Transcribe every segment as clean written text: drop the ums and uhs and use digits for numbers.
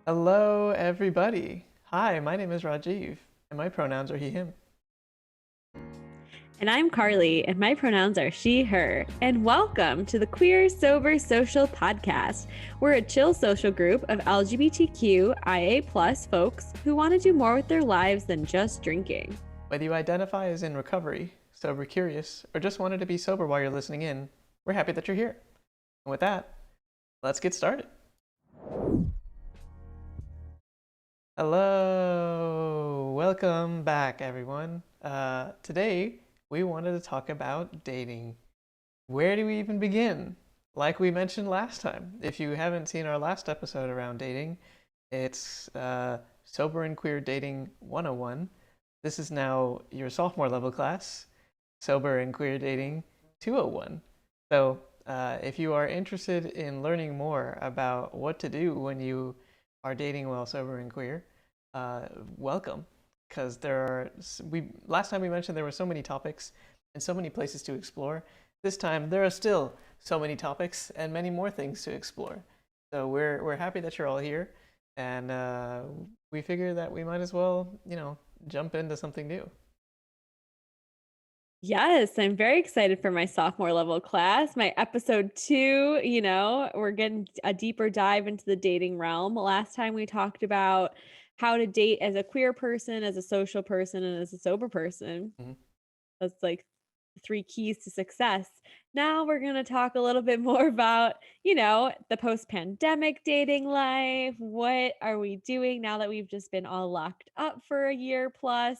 Hello, everybody. Hi, my name is Rajiv, and my pronouns are he, him. And I'm Carly, and my pronouns are she, her. And welcome to the Queer Sober Social Podcast. We're a chill social group of LGBTQIA+ folks who want to do more with their lives than just drinking. Whether you identify as in recovery, sober curious, or just wanted to be sober while you're listening in, we're happy that you're here. And with that, let's get started. Hello, welcome back, everyone. Today, we wanted to talk about dating. Where do we even begin? Like we mentioned last time, if you haven't seen our last episode around dating, it's Sober and Queer Dating 101. This is now your sophomore level class, Sober and Queer Dating 201. So if you are interested in learning more about what to do when you are dating while sober and queer, welcome. Because last time we mentioned there were so many topics and so many places to explore. This time there are still so many topics and many more things to explore. So we're happy that you're all here, and we figure that we might as well, jump into something new. Yes, I'm very excited for my sophomore level class, my episode 2. We're getting a deeper dive into the dating realm. Last time we talked about how to date as a queer person, as a social person, and as a sober person. Mhm. That's like the three keys to success. Now we're going to talk a little bit more about, the post-pandemic dating life. What are we doing now that we've just been all locked up for a year plus?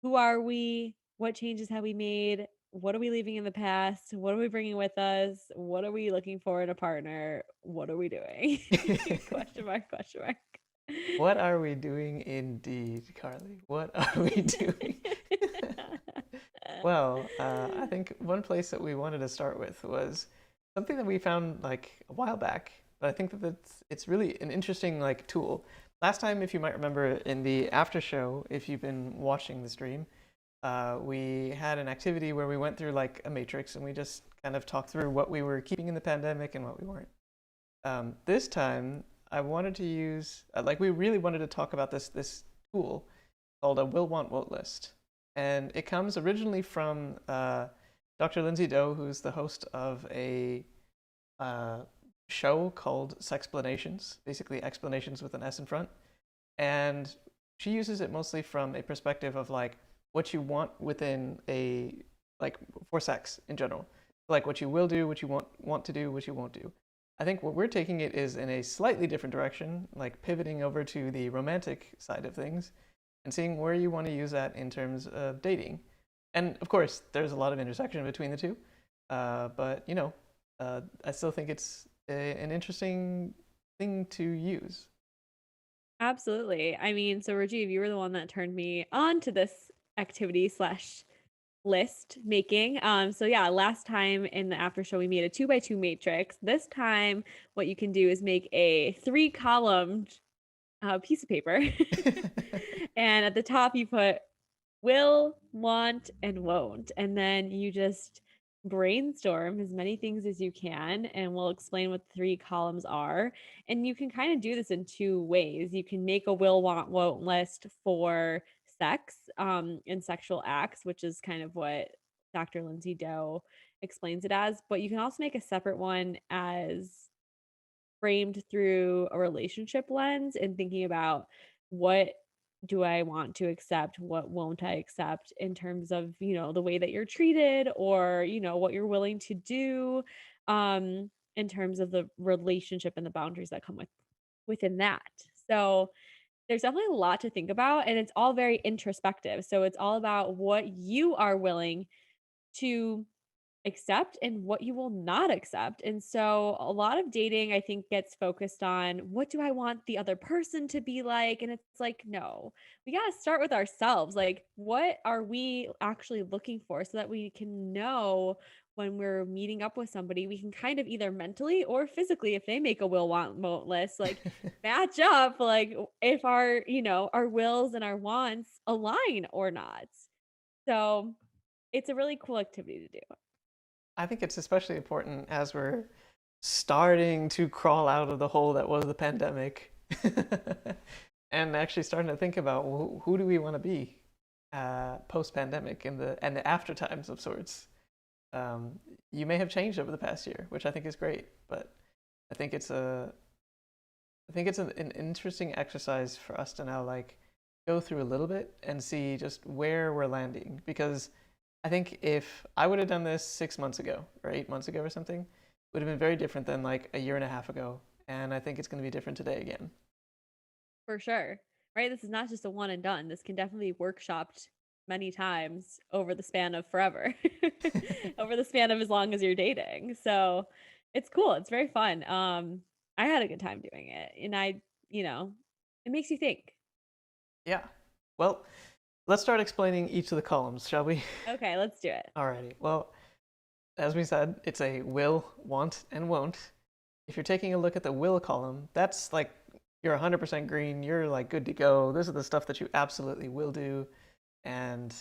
Who are we? What changes have we made? What are we leaving in the past? What are we bringing with us? What are we looking for in a partner? What are we doing? Question mark, question mark. What are we doing indeed, Carly? What are we doing? Well, I think one place that we wanted to start with was something that we found like a while back, but I think that it's really an interesting like tool. Last time, if you might remember in the after show, if you've been watching the stream, we had an activity where we went through like a matrix and we just kind of talked through what we were keeping in the pandemic and what we weren't. This time, I wanted to use like we really wanted to talk about this tool called a will want won't list, and it comes originally from Dr. Lindsay Doe, who's the host of a uh, show called Sexplanations, basically explanations with an S in front, and she uses it mostly from a perspective of like what you want within a like for sex in general, like what you will do, what you want to do, what you won't do. I think what we're taking it is in a slightly different direction, like pivoting over to the romantic side of things and seeing where you want to use that in terms of dating. And of course, there's a lot of intersection between the two, but I still think it's an interesting thing to use. Absolutely. I mean, so Rajiv, you were the one that turned me on to this activity slash list making. So yeah, last time in the after show we made a 2x2 matrix. This time, what you can do is make a 3-column piece of paper, and at the top you put will, want, and won't, and then you just brainstorm as many things as you can, and we'll explain what the 3 columns are. And you can kind of do this in 2 ways. You can make a will, want, won't list for sex and sexual acts, which is kind of what Dr. Lindsay Doe explains it as, but you can also make a separate one as framed through a relationship lens and thinking about what do I want to accept, what won't I accept in terms of, the way that you're treated, or, what you're willing to do in terms of the relationship and the boundaries that come within that. So there's definitely a lot to think about, and it's all very introspective. So it's all about what you are willing to accept and what you will not accept. And so a lot of dating, I think, gets focused on what do I want the other person to be like? And it's like, no, we got to start with ourselves. Like, what are we actually looking for so that we can know when we're meeting up with somebody, we can kind of either mentally or physically, if they make a will want won't list, like match up, like if our wills and our wants align or not. So it's a really cool activity to do. I think it's especially important as we're starting to crawl out of the hole that was the pandemic. And actually starting to think about, well, who do we want to be post-pandemic in the after times of sorts. Um, you may have changed over the past year, which I think is great, but I think it's a I think it's an interesting exercise for us to now like go through a little bit and see just where we're landing. Because I think if I would have done this 6 months ago or 8 months ago or something, it would have been very different than like a year and a half ago. And I think it's going to be different today again. For sure. Right? This is not just a one and done. This can definitely be workshopped many times over the span of forever, over the span of as long as you're dating. So it's cool. It's very fun. I had a good time doing it. And you know, it makes you think. Yeah. Well, let's start explaining each of the columns, shall we? Okay, let's do it. Alrighty. Well, as we said, it's a will, want, and won't. If you're taking a look at the will column, that's like you're 100% green, you're like good to go. This is the stuff that you absolutely will do and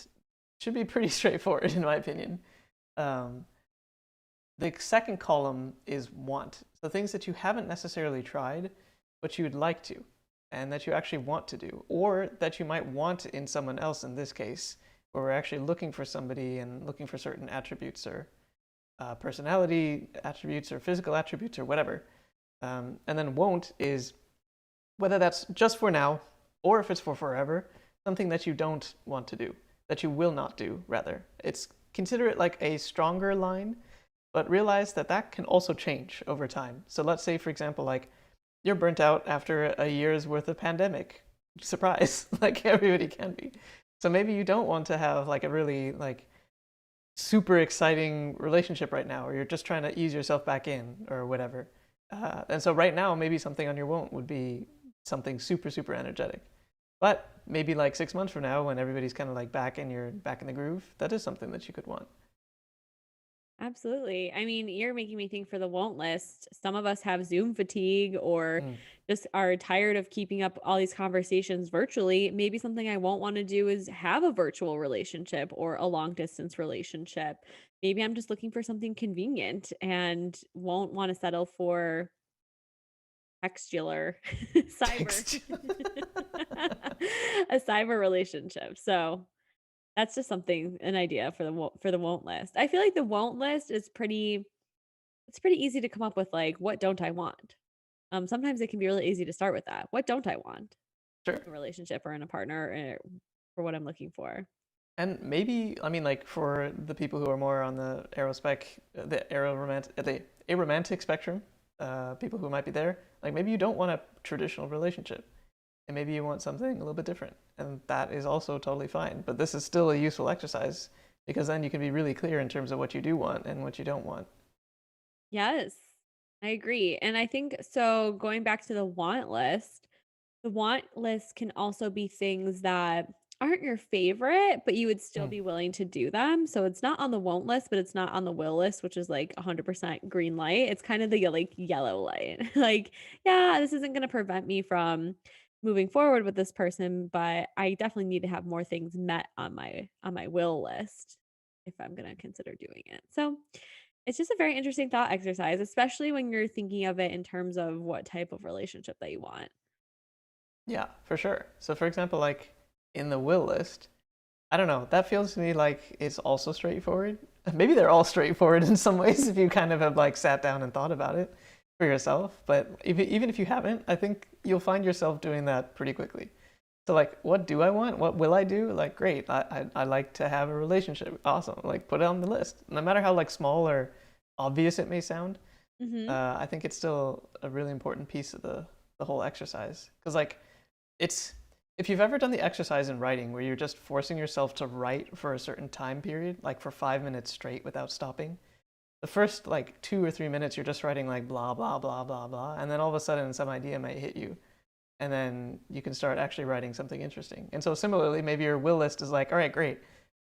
should be pretty straightforward in my opinion. Um, the second column is want. So things that you haven't necessarily tried, but you would like to, and that you actually want to do, or that you might want in someone else in this case, where we're actually looking for somebody and looking for certain attributes or personality attributes or physical attributes or whatever. And then won't is whether that's just for now or if it's for forever, something that you don't want to do, that you will not do, rather. It's consider it like a stronger line, but realize that that can also change over time. So let's say, for example, like you're burnt out after a year's worth of pandemic. Surprise, like everybody can be. So maybe you don't want to have like a really like super exciting relationship right now, or you're just trying to ease yourself back in or whatever. And so right now, maybe something on your won't would be something super, super energetic. But maybe like 6 months from now, when everybody's kind of like back and you're back in the groove, that is something that you could want. Absolutely. I mean, you're making me think for the won't list. Some of us have Zoom fatigue or Mm, just are tired of keeping up all these conversations virtually. Maybe something I won't want to do is have a virtual relationship or a long distance relationship. Maybe I'm just looking for something convenient and won't want to settle for textular cyber text. a cyber relationship. So that's just something an idea for the for the won't list. I feel like the won't list is pretty it's pretty easy to come up with like what don't I want? Sometimes it can be really easy to start with that. What don't I want Sure. in a relationship or in a partner for what I'm looking for? And maybe, I mean, like for the people who are more on the the aromantic spectrum, people who might be there, like maybe you don't want a traditional relationship, and maybe you want something a little bit different, and that is also totally fine. But this is still a useful exercise because then you can be really clear in terms of what you do want and what you don't want. Yes, I agree. And I think so going back to the want list can also be things that aren't your favorite, but you would still Mm, be willing to do them. So it's not on the won't list, but it's not on the will list, which is like 100% green light. It's kind of the like yellow light. Like, yeah, this isn't going to prevent me from moving forward with this person, but I definitely need to have more things met on my will list if I'm going to consider doing it. So, it's just a very interesting thought exercise, especially when you're thinking of it in terms of what type of relationship that you want. yeah, for sure. So, for example, like in the will list, I don't know. That feels to me like it's also straightforward. Maybe they're all straightforward in some ways if you kind of have like sat down and thought about it for yourself. But even if you haven't, I think you'll find yourself doing that pretty quickly. So like, what do I want? What will I do? Like, great. I like to have a relationship. Awesome. Like, put it on the list. No matter how like small or obvious it may sound, Mhm. I think it's still a really important piece of the whole exercise. Because like, it's if you've ever done the exercise in writing where you're just forcing yourself to write for a certain time period, like for 5 minutes straight without stopping, the first like 2 or 3 minutes you're just writing like blah blah blah blah blah, and then all of a sudden some idea might hit you, and then you can start actually writing something interesting. And so similarly, maybe your will list is like, all right, great,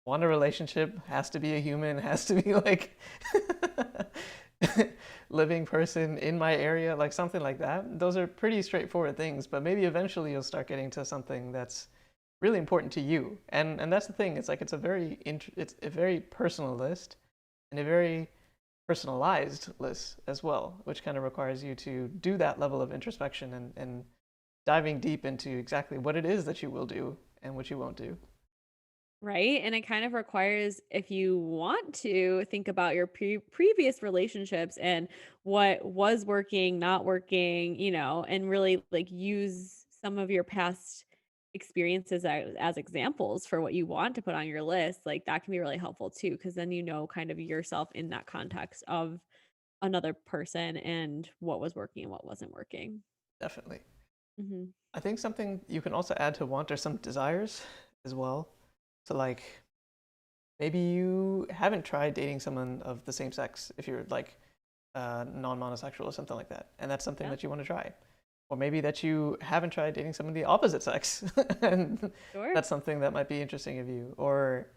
want a relationship, has to be a human, has to be like living person in my area, like something like that. Those are pretty straightforward things, but maybe eventually you'll start getting to something that's really important to you. And that's the thing. It's like it's a very personal list and a very personalized list as well, which kind of requires you to do that level of introspection and diving deep into exactly what it is that you will do and what you won't do. Right. And it kind of requires, if you want to think about your previous relationships and what was working, not working, and really like use some of your past experiences as examples for what you want to put on your list, like that can be really helpful too. Cause then you know kind of yourself in that context of another person and what was working and what wasn't working. Definitely. Hmm. I think something you can also add to want are some desires as well. So like maybe you haven't tried dating someone of the same sex if you're like non-monosexual or something like that, and that's something Yeah, that you want to try. Or maybe that you haven't tried dating someone of the opposite sex, and sure. that's something that might be interesting of you. Or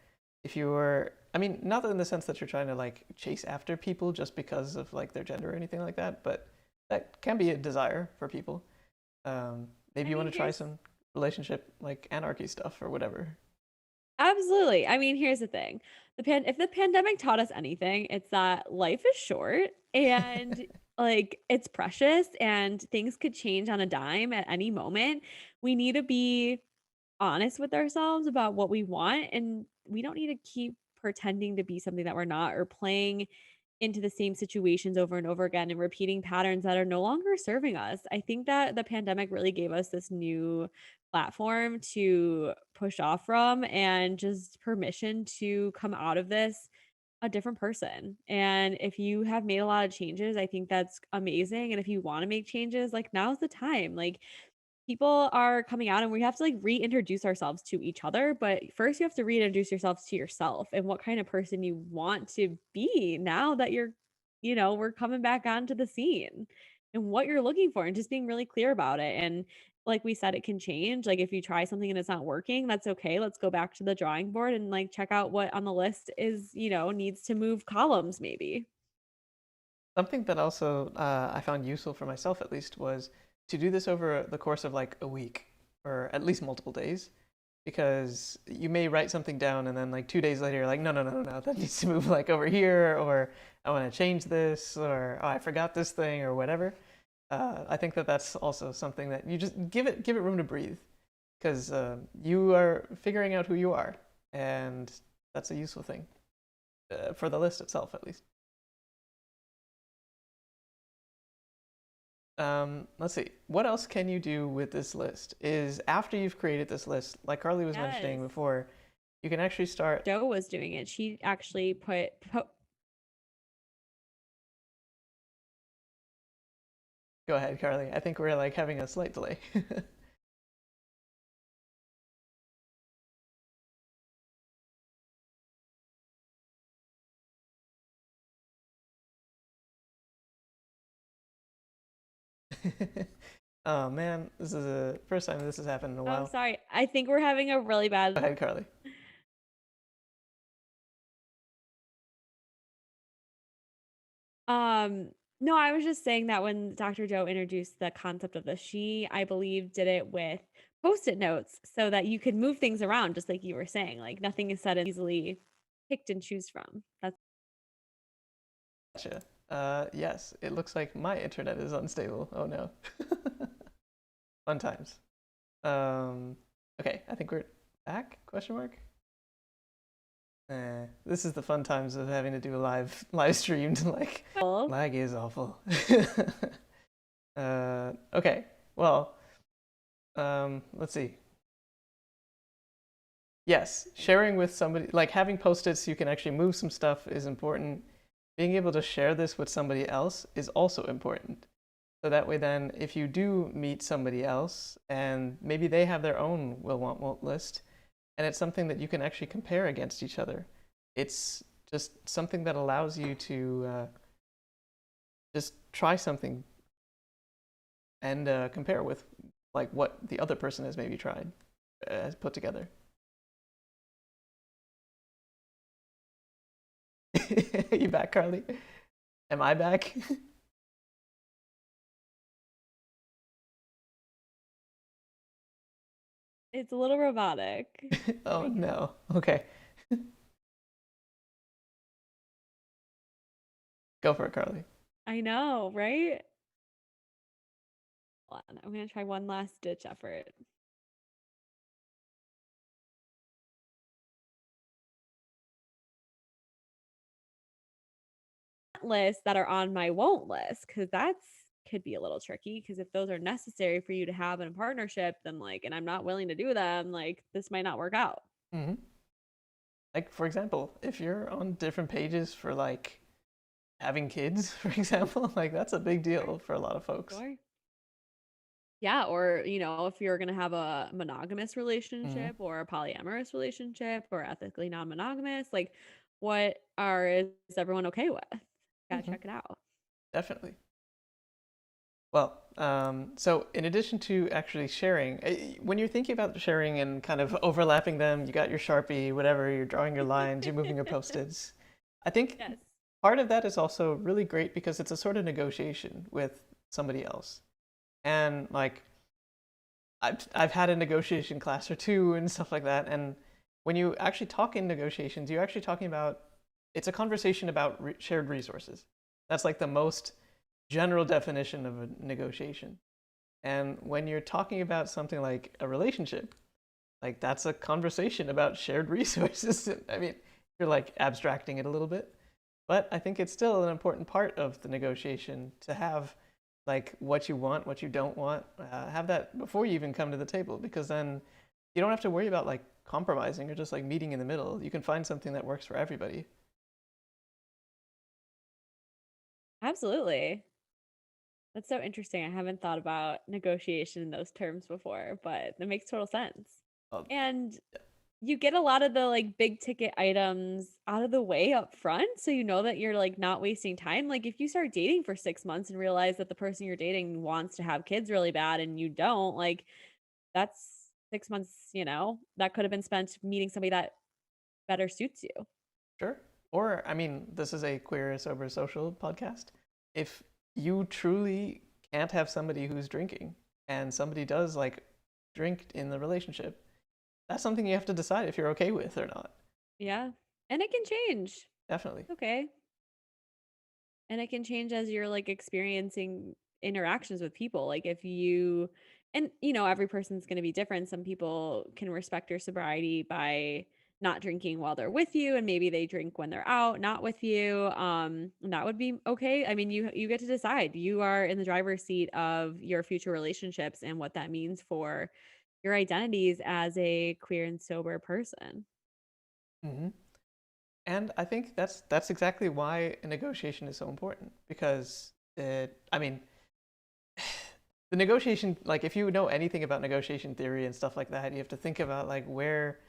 if you were, I mean, not in the sense that you're trying to like chase after people just because of like their gender or anything like that, but that can be a desire for people. Maybe I you want mean, to try here's some relationship like anarchy stuff or whatever. absolutely. I mean, here's the thing. If the pandemic taught us anything, it's that life is short and like it's precious and things could change on a dime at any moment. We need to be honest with ourselves about what we want, and we don't need to keep pretending to be something that we're not, or playing into the same situations over and over again and repeating patterns that are no longer serving us. I think that the pandemic really gave us this new platform to push off from and just permission to come out of this a different person. And if you have made a lot of changes, I think that's amazing. And if you want to make changes, like now's the time. Like people are coming out and we have to like reintroduce ourselves to each other, but first you have to reintroduce yourselves to yourself and what kind of person you want to be now that we're coming back onto the scene, and what you're looking for, and just being really clear about it. And like we said, it can change. Like if you try something and it's not working, that's okay. Let's go back to the drawing board and like check out what on the list is, needs to move columns maybe. Something that also I found useful for myself at least was to do this over the course of like a week or at least multiple days, because you may write something down and then like 2 days later you're like, no, no, no, no, no, that needs to move like over here, or I want to change this, or oh, I forgot this thing or whatever. I think that that's also something that you just give it room to breathe, because you are figuring out who you are, and that's a useful thing for the list itself at least. Let's see. What else can you do with this list? Is after you've created this list, like Carly was Yes. mentioning before, you can actually start. Joe was doing it. She actually Go ahead, Carly. I think we're like having a slight delay. Oh man, this is the first time this has happened in a Oh, while. sorry. I think we're having a really Go bad. ahead, Carly. Um, no, I was just saying that when Dr. Joe introduced the concept of this, she, I believe, did it with post-it notes so that you could move things around, just like you were saying. Like nothing is said and easily picked and choose from. That's Gotcha. Yes, it looks like my internet is unstable. Oh no. Fun times. Um, okay, I think we're back? Question mark. This is the fun times of having to do a live streamed like cool. lag is awful. Okay, well, let's see. Yes, sharing with somebody, like having post-its so you can actually move some stuff is important. Being able to share this with somebody else is also important. So that way then, if you do meet somebody else and maybe they have their own will want won't list, and it's something that you can actually compare against each other, it's just something that allows you to just try something and compare with like what the other person has maybe tried, has put together. You back, Carly? Am I back? It's a little robotic. There Oh we go. no. Okay, go for it, Carly. I know, right? on. I'm gonna try one last ditch effort. Lists that are on my won't list, because that's could be a little tricky, because if those are necessary for you to have in a partnership, then like, and I'm not willing to do them, like this might not work out. Hmm. Like, for example, if you're on different pages for like having kids, for example, like that's a big Sure. deal for a lot of folks. Sure. Yeah, or if you're gonna have a monogamous Hmm. relationship or a polyamorous relationship or ethically non-monogamous, like is everyone okay with? Gotta Hmm. check it out. Definitely. Well, so in addition to actually sharing, when you're thinking about sharing and kind of overlapping them, you got your Sharpie, whatever, you're drawing your lines, you're moving your post-its. I think Yes. part of that is also really great because it's a sort of negotiation with somebody else. And like I've had a negotiation class or two and stuff like that. And when you actually talk in negotiations, you're actually talking about it's a conversation about shared resources. That's like the most general definition of a negotiation. And when you're talking about something like a relationship, like that's a conversation about shared resources. I mean, you're like abstracting it a little bit, but I think it's still an important part of the negotiation to have like what you want, what you don't want, have that before you even come to the table, because then you don't have to worry about like compromising or just like meeting in the middle. You can find something that works for everybody. Absolutely. That's so interesting. I haven't thought about negotiation in those terms before, but that makes total sense. Well, And you get a lot of the like big ticket items out of the way up front, so you know that you're like not wasting time. Like if you start dating for 6 months and realize that the person you're dating wants to have kids really bad and you don't, like that's 6 months, that could have been spent meeting somebody that better suits you. sure. Or, I mean, this is a queer, sober, social podcast. If you truly can't have somebody who's drinking and somebody does like drink in the relationship, that's something you have to decide if you're okay with or not. Yeah. And it can change. Definitely. Okay. And it can change as you're like experiencing interactions with people. Like if you and every person's going to be different. Some people can respect your sobriety by not drinking while they're with you, and maybe they drink when they're out, not with you. And that would be okay. I mean, you get to decide. You are in the driver's seat of your future relationships and what that means for your identities as a queer and sober person. Hmm. And I think that's exactly why a negotiation is so important because I mean, the negotiation, like if you know anything about negotiation theory and stuff like that, you have to think about like where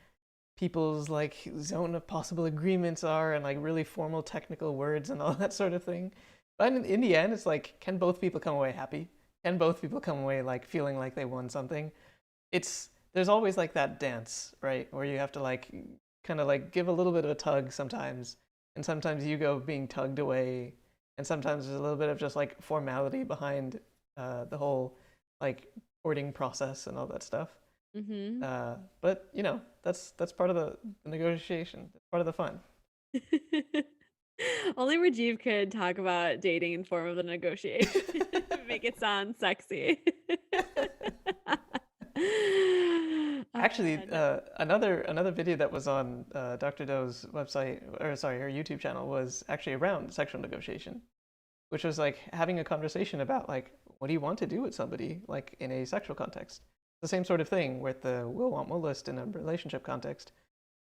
people's like zone of possible agreements are and like really formal technical words and all that sort of thing. But in the end, it's like, can both people come away happy? Can both people come away like feeling like they won something? There's always like that dance, right? Where you have to like kind of like give a little bit of a tug sometimes, and sometimes you go being tugged away, and sometimes there's a little bit of just like formality behind the whole like courting process and all that stuff. Mhm. But that's part of the negotiation. It's part of the fun. Only Rajiv could talk about dating in form of a negotiation. Make it sound sexy. Actually, No. another video that was on Dr. Doe's website, or sorry, her YouTube channel, was actually around sexual negotiation, which was like having a conversation about like what do you want to do with somebody like in a sexual context. The same sort of thing with the will want will list in a relationship context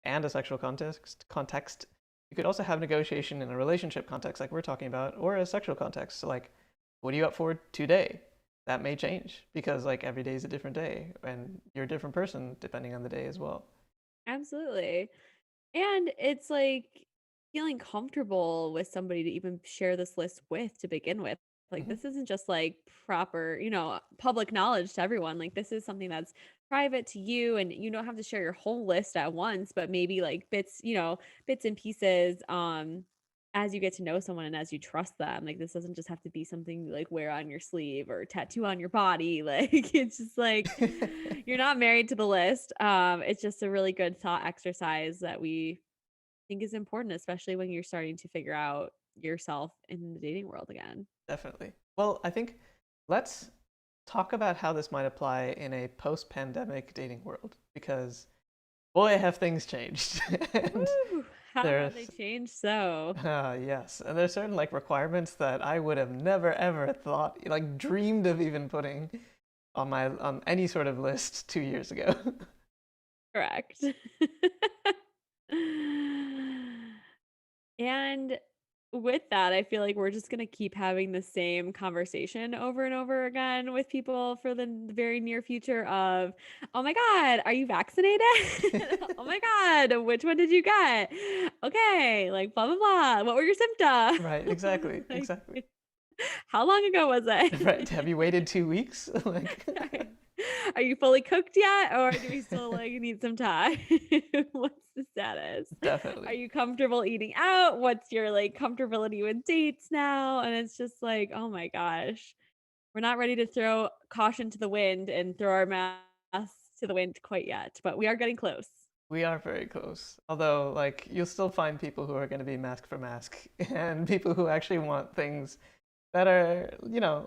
and a sexual context. You could also have negotiation in a relationship context like we're talking about, or a sexual context. So like, what are you up for today? That may change because like every day is a different day and you're a different person depending on the day as well. Absolutely. And it's like feeling comfortable with somebody to even share this list with to begin with. Like Hmm. this isn't just like proper, public knowledge to everyone. Like this is something that's private to you, and you don't have to share your whole list at once, but maybe like bits and pieces as you get to know someone and as you trust them. Like this doesn't just have to be something you like wear on your sleeve or tattoo on your body. Like it's just like you're not married to the list. It's just a really good thought exercise that we think is important, especially when you're starting to figure out yourself in the dating world again. Definitely. Well, I think let's talk about how this might apply in a post-pandemic dating world because boy, have things changed. And Woo! How have they there's changed so? yes, and there's certain like requirements that I would have never ever thought, like dreamed of even putting on my on any sort of list 2 years ago. Correct. And with that, I feel like we're just gonna keep having the same conversation over and over again with people for the very near future of, "Oh my god, are you vaccinated? Oh my god, which one did you get? Okay, like, blah, blah, blah. What were your symptoms?" Right, exactly, Like, exactly. how long ago was Right. it? Have you waited 2 weeks? Like, Right. Are you fully cooked yet, or do we still, like, need some time? What's the status? Are definitely. you comfortable eating out? What's your, like, comfortability with dates now? And it's just like, oh my gosh, we're not ready to throw caution to the wind and throw our masks to the wind quite yet, but we are getting close. We are very close. Although, like, you'll still find people who are going to be mask for mask and people who actually want things that are,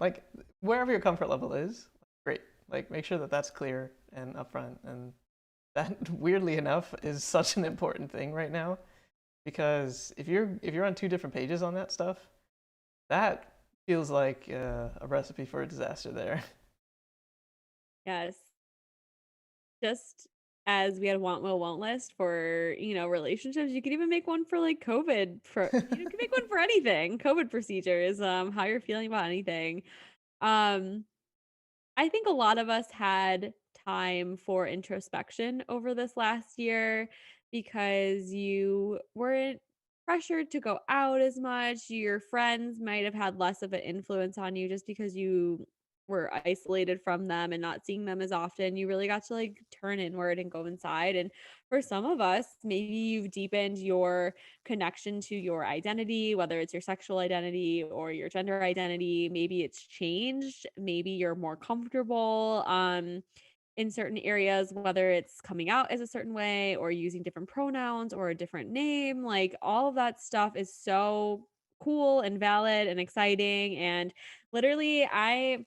like wherever your comfort level is, great. Like, make sure that that's clear and upfront. And that, weirdly enough, is such an important thing right now because if you're on two different pages on that stuff, that feels like a recipe for a disaster there. Yes. Just as we had a want, will, won't list for, relationships, you could even make one for like COVID you can make one for anything. COVID procedures, how you're feeling about anything. Um, I think a lot of us had time for introspection over this last year because you weren't pressured to go out as much. Your friends might have had less of an influence on you just because you were isolated from them and not seeing them as often. You really got to like turn inward and go inside. And for some of us, maybe you've deepened your connection to your identity, whether it's your sexual identity or your gender identity. Maybe it's changed. Maybe you're more comfortable in certain areas, whether it's coming out as a certain way or using different pronouns or a different name. Like all of that stuff is so cool and valid and exciting. And literally, I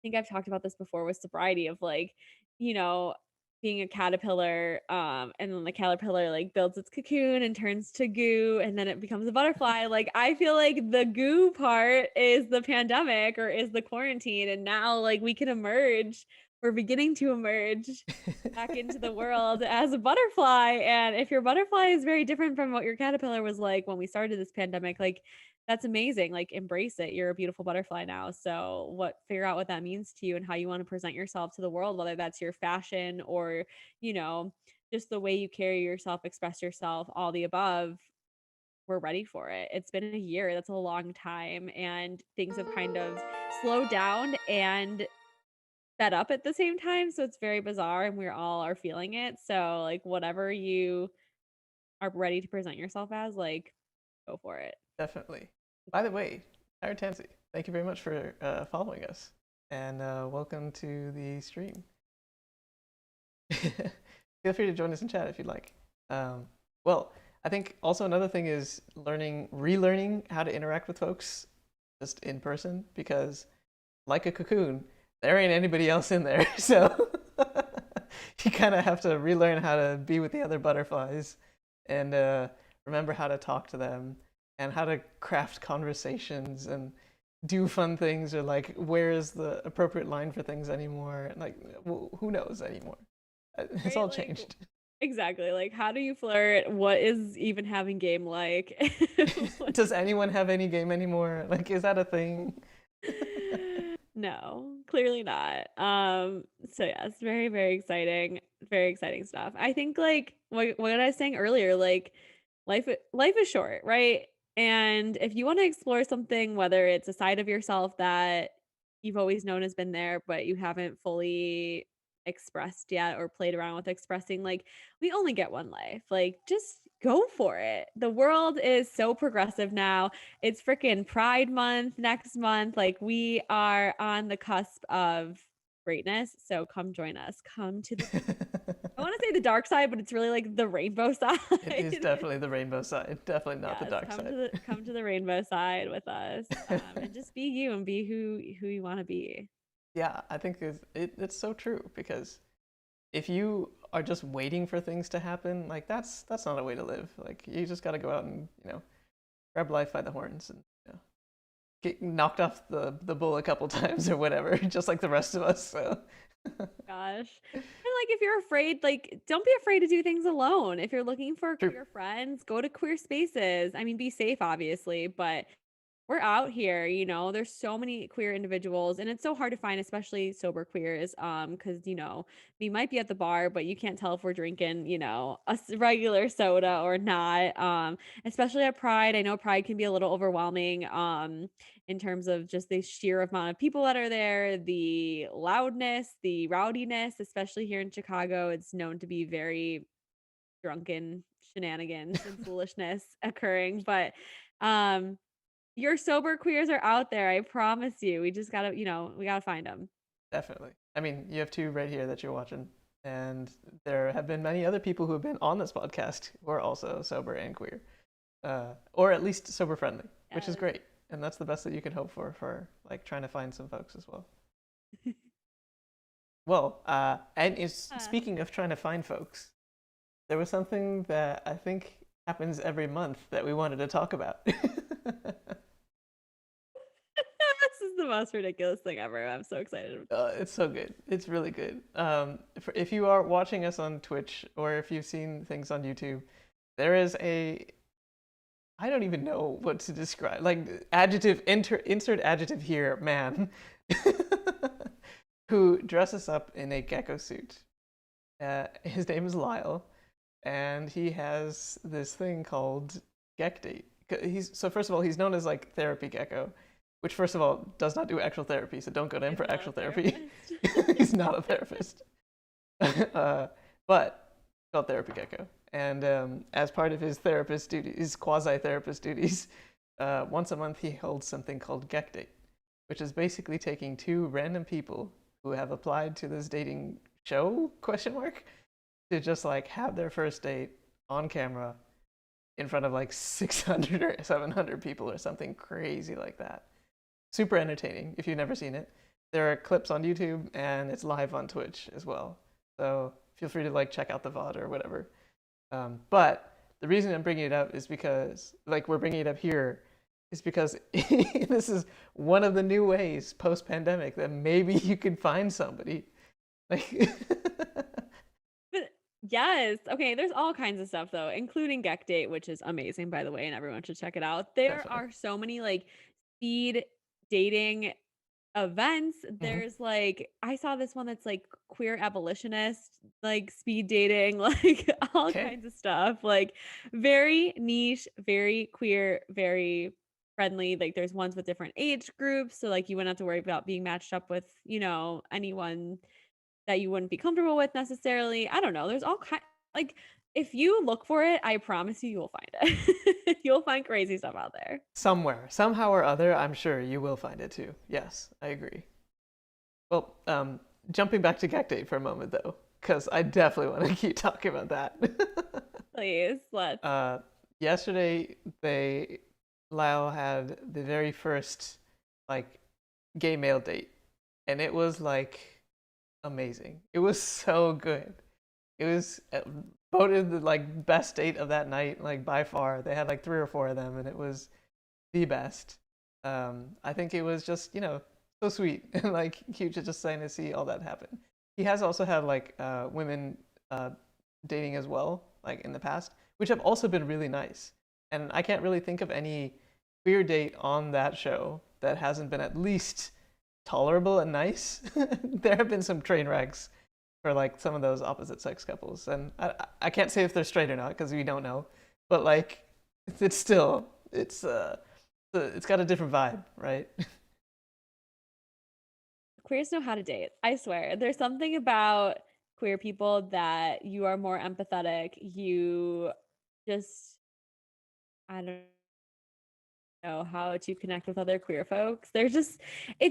think I've talked about this before with sobriety of like, you know, being a caterpillar, and then the caterpillar like builds its cocoon and turns to goo and then it becomes a butterfly. Like I feel like the goo part is the pandemic or is the quarantine. And now like we can emerge, we're beginning to emerge back into the world as a butterfly. And if your butterfly is very different from what your caterpillar was like when we started this pandemic, like that's amazing. Like embrace it. You're a beautiful butterfly now. So figure out what that means to you and how you want to present yourself to the world, whether that's your fashion or, you know, just the way you carry yourself, express yourself, all the above. We're ready for it. It's been a year. That's a long time. And things have kind of slowed down and sped up at the same time. So it's very bizarre and we all are feeling it. So like whatever you are ready to present yourself as, like go for it. Definitely. By the way, Tyra Tansy, thank you very much for following us and welcome to the stream. Feel free to join us in chat if you'd like. Well, I think also another thing is relearning how to interact with folks just in person because, like a cocoon, there ain't anybody else in there. So you kind of have to relearn how to be with the other butterflies and remember how to talk to them and how to craft conversations and do fun things or like where is the appropriate line for things anymore. Like who knows anymore? It's Right? all Like changed. exactly. Like how do you flirt? What is even having game like? What- Does anyone have any game anymore? Like, is that a thing? No, clearly not. So yeah, it's very, very exciting stuff. I think like what I was saying earlier, like life is short, right? And if you want to explore something, whether it's a side of yourself that you've always known has been there, but you haven't fully expressed yet or played around with expressing, like we only get one life. Like just go for it. The world is so progressive now. It's freaking Pride Month next month. Like we are on the cusp of greatness. So come join us. Come to the I want to say the dark side, but it's really like the rainbow side. It is definitely the rainbow side, definitely not the Yes, dark side. come to the rainbow side with us, and just be you and be who you want to be. Yeah, I think it's so true because if you are just waiting for things to happen, like that's not a way to live. Like you just got to go out and grab life by the horns and get knocked off the bull a couple times or whatever, just like the rest of us. So Gosh. And like if you're afraid, like don't be afraid to do things alone. If you're looking for true. queer friends, go to queer spaces. I mean, be safe obviously, but we're out here, there's so many queer individuals and it's so hard to find, especially sober queers, because we might be at the bar, but you can't tell if we're drinking, regular soda or not. Especially at Pride. I know Pride can be a little overwhelming, in terms of just the sheer amount of people that are there, the loudness, the rowdiness, especially here in Chicago. It's known to be very drunken shenanigans and foolishness occurring, but um your sober queers are out there. I promise you. We just gotta, we gotta find them. Definitely. I mean, you have two right here that you're watching, and there have been many other people who have been on this podcast who are also sober and queer, or at least sober friendly, which is Yes. great. And that's the best that you can hope for like trying to find some folks as well. Well, and Yeah. speaking of trying to find folks, there was something that I think happens every month that we wanted to talk about. This is the most ridiculous thing ever. I'm so excited. It's so good. It's really good. If you are watching us on Twitch or if you've seen things on YouTube, there is I don't even know what to describe. Like insert adjective here, man, who dresses up in a gecko suit. His name is Lyle, and he has this thing called Gek Date. So first of all, he's known as like Therapy Gecko, which first of all does not do actual therapy. So don't go to him He's for not a actual therapy. therapist. He's not a therapist, but called Therapy Gecko. And as part of his therapist duties, his quasi-therapist duties, once a month he holds something called Gek Date, which is basically taking two random people who have applied to this dating show question mark to just like have their first date on camera in front of like 600 or 700 people or something crazy like that. Super entertaining if you've never seen it. There are clips on YouTube and it's live on Twitch as well. So feel free to like check out the VOD or whatever. But the reason I'm bringing it up is because like we're bringing it up here is because this is one of the new ways post pandemic that maybe you could find somebody. Like But yes. Okay, there's all kinds of stuff though, including Gek Date, which is amazing by the way, and everyone should check it out. There definitely. are so many like speed dating events. Mm-hmm. There's like I saw this one that's like queer abolitionist, like speed dating, like all Okay. kinds of stuff. Like very niche, very queer, very friendly. Like there's ones with different age groups. So like you wouldn't have to worry about being matched up with, anyone that you wouldn't be comfortable with necessarily. I don't know. There's all kind like if you look for it, I promise you will find it. You'll find crazy stuff out there. Somewhere, somehow or other, I'm sure you will find it too. Yes, I agree. Well, jumping back to Gek Date for a moment though, because I definitely want to keep talking about that. Please, let's. uh, yesterday, Lyle had the very first like gay male date, and it was like amazing. It was so good. It was voted the like best date of that night, like by far. They had like three or four of them, and it was the best. I think it was just so sweet and like cute to just saying to see all that happen. He has also had like women dating as well, like in the past, which have also been really nice. And I can't really think of any queer date on that show that hasn't been at least tolerable and nice. There have been some train wrecks for like some of those opposite sex couples, and I can't say if they're straight or not because we don't know, but like it's still it's got a different vibe, right? Queers know how to date. I swear. There's something about queer people that you are more empathetic. You just, I don't know how to connect with other queer folks. It's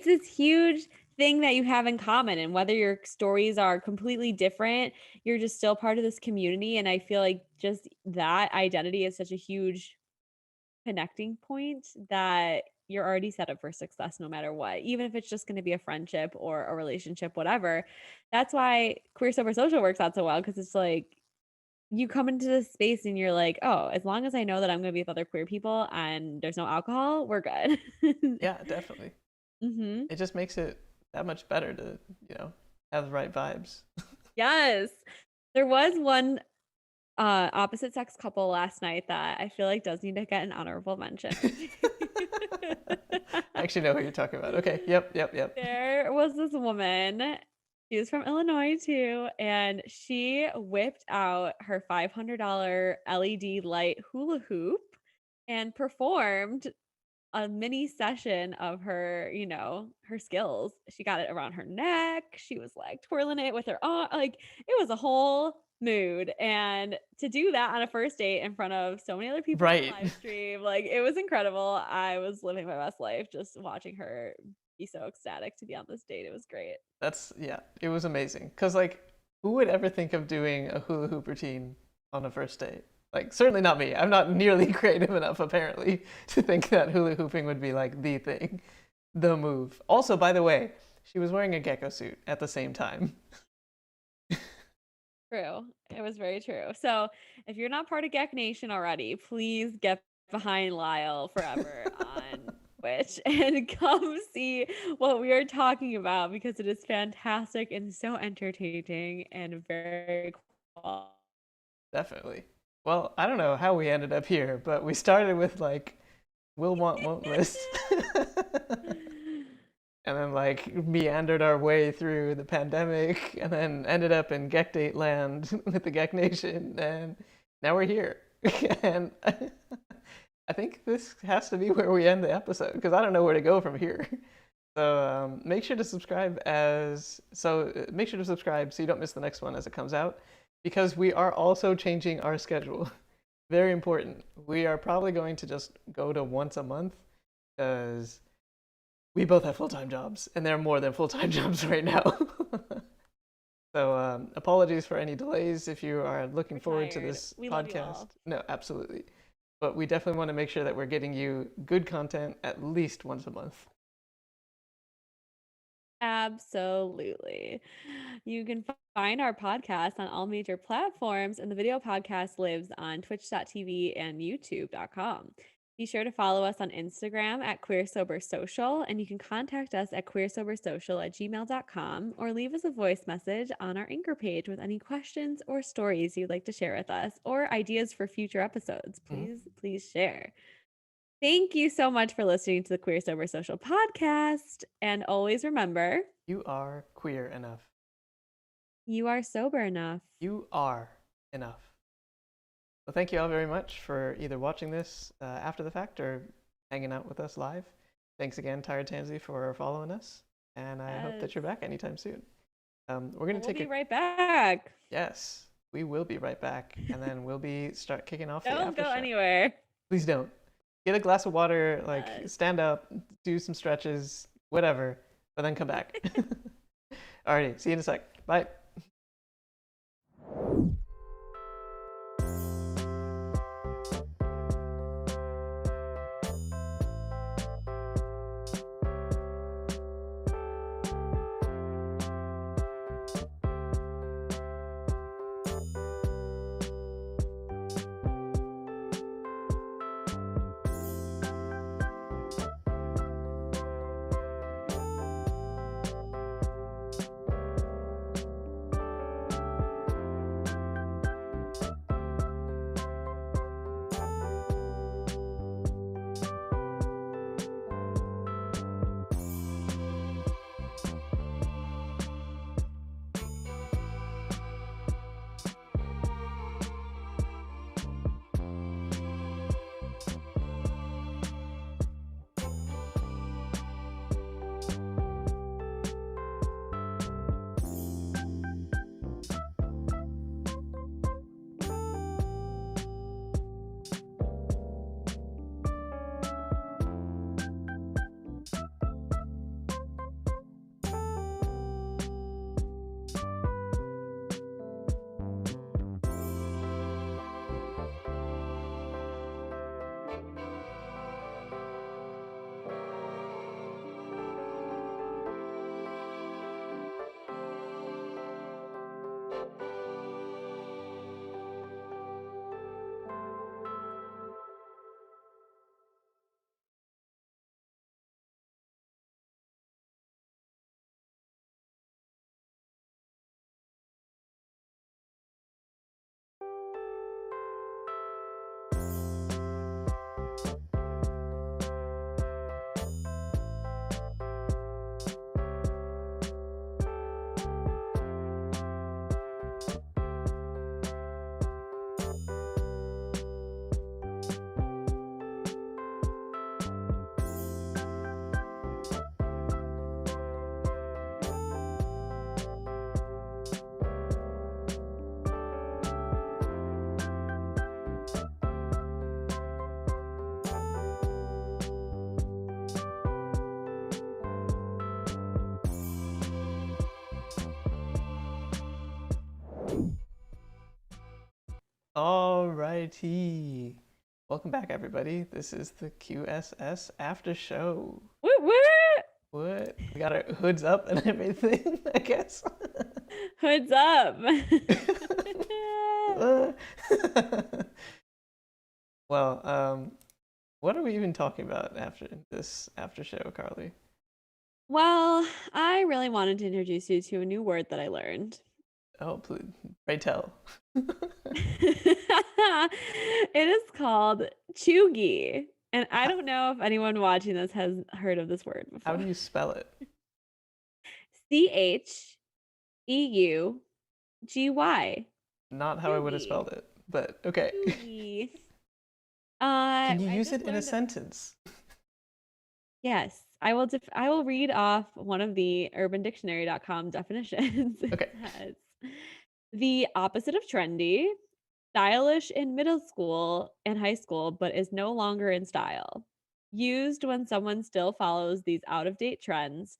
this huge thing that you have in common. And whether your stories are completely different, you're just still part of this community. And I feel like just that identity is such a huge connecting point that you're already set up for success no matter what, even if it's just going to be a friendship or a relationship, whatever. That's why Queer Sober Social works out so well, because it's like you come into this space and you're like, oh, as long as I know that I'm going to be with other queer people and there's no alcohol, we're good. Yeah, definitely. Hmm. It just makes it that much better to, you know, have the right vibes. Yes. There was one opposite sex couple last night that I feel like does need to get an honorable mention. I actually know who you're talking about. Okay. Yep. There was this woman. She was from Illinois too, and she whipped out her $500 LED light hula hoop and performed a mini session of her, her skills. She got it around her neck. She was like twirling it with her arm. Like it was a whole mood. And to do that on a first date in front of so many other people on the Right. live stream, like it was incredible. I was living my best life just watching her be so ecstatic to be on this date. It was great. Yeah, it was amazing. Cause like, who would ever think of doing a hula hoop routine on a first date? Like, certainly not me. I'm not nearly creative enough, apparently, to think that hula hooping would be like the thing, the move. Also, by the way, she was wearing a gecko suit at the same time. True. It was very true. So if you're not part of Gek Nation already, please get behind Lyle forever on Twitch and come see what we are talking about, because it is fantastic and so entertaining and very cool. Definitely. Well, I don't know how we ended up here, but we started with like will want won't list. And then like meandered our way through the pandemic and then ended up in Gek Date land with the Gek Nation, and now we're here. And I think this has to be where we end the episode because I don't know where to go from here. So make sure to subscribe so you don't miss the next one as it comes out, because we are also changing our schedule. Very important. We are probably going to just go to once a month because we both have full-time jobs, and they're more than full-time jobs right now. So apologies for any delays if you are looking forward to this We love you podcast. all. No, absolutely. But we definitely want to make sure that we're getting you good content at least once a month. Absolutely. You can find our podcast on all major platforms, and the video podcast lives on twitch.tv and youtube.com. Be sure to follow us on Instagram at Queer Sober Social, and you can contact us at queersobersocial@gmail.com or leave us a voice message on our Anchor page with any questions or stories you'd like to share with us or ideas for future episodes. Please share. Thank you so much for listening to the Queer Sober Social podcast. And always remember, You are queer enough. you are sober enough. You are enough. Well, thank you all very much for either watching this after the fact or hanging out with us live. Thanks again, Tired Tansy, for following us. And I hope that you're back anytime soon. We're going to be right back. Yes, we will be right back. And then we'll start kicking off the Don't after go show. anywhere. Please don't. Get a glass of water, like stand up, do some stretches, whatever, but then come back. Alrighty, see you in a sec. Bye. Alrighty. Welcome back, everybody. This is the QSS after show. Woot woot! What? We got our hoods up and everything, I guess. Hoods up! Well, what are we even talking about after this after show, Carly? Well, I really wanted to introduce you to a new word that I learned. Oh, please, pray tell. It is called cheugy. And I don't know if anyone watching this has heard of this word How before. do you spell it? CHEUGY. Not how I would have Cheugy. spelled it, but okay. Cheugy. Can you I use just it in a learned sentence? Yes, I will read off one of the urbandictionary.com definitions. It Okay. says, the opposite of trendy, stylish in middle school and high school, but is no longer in style. Used when someone still follows these out of date trends.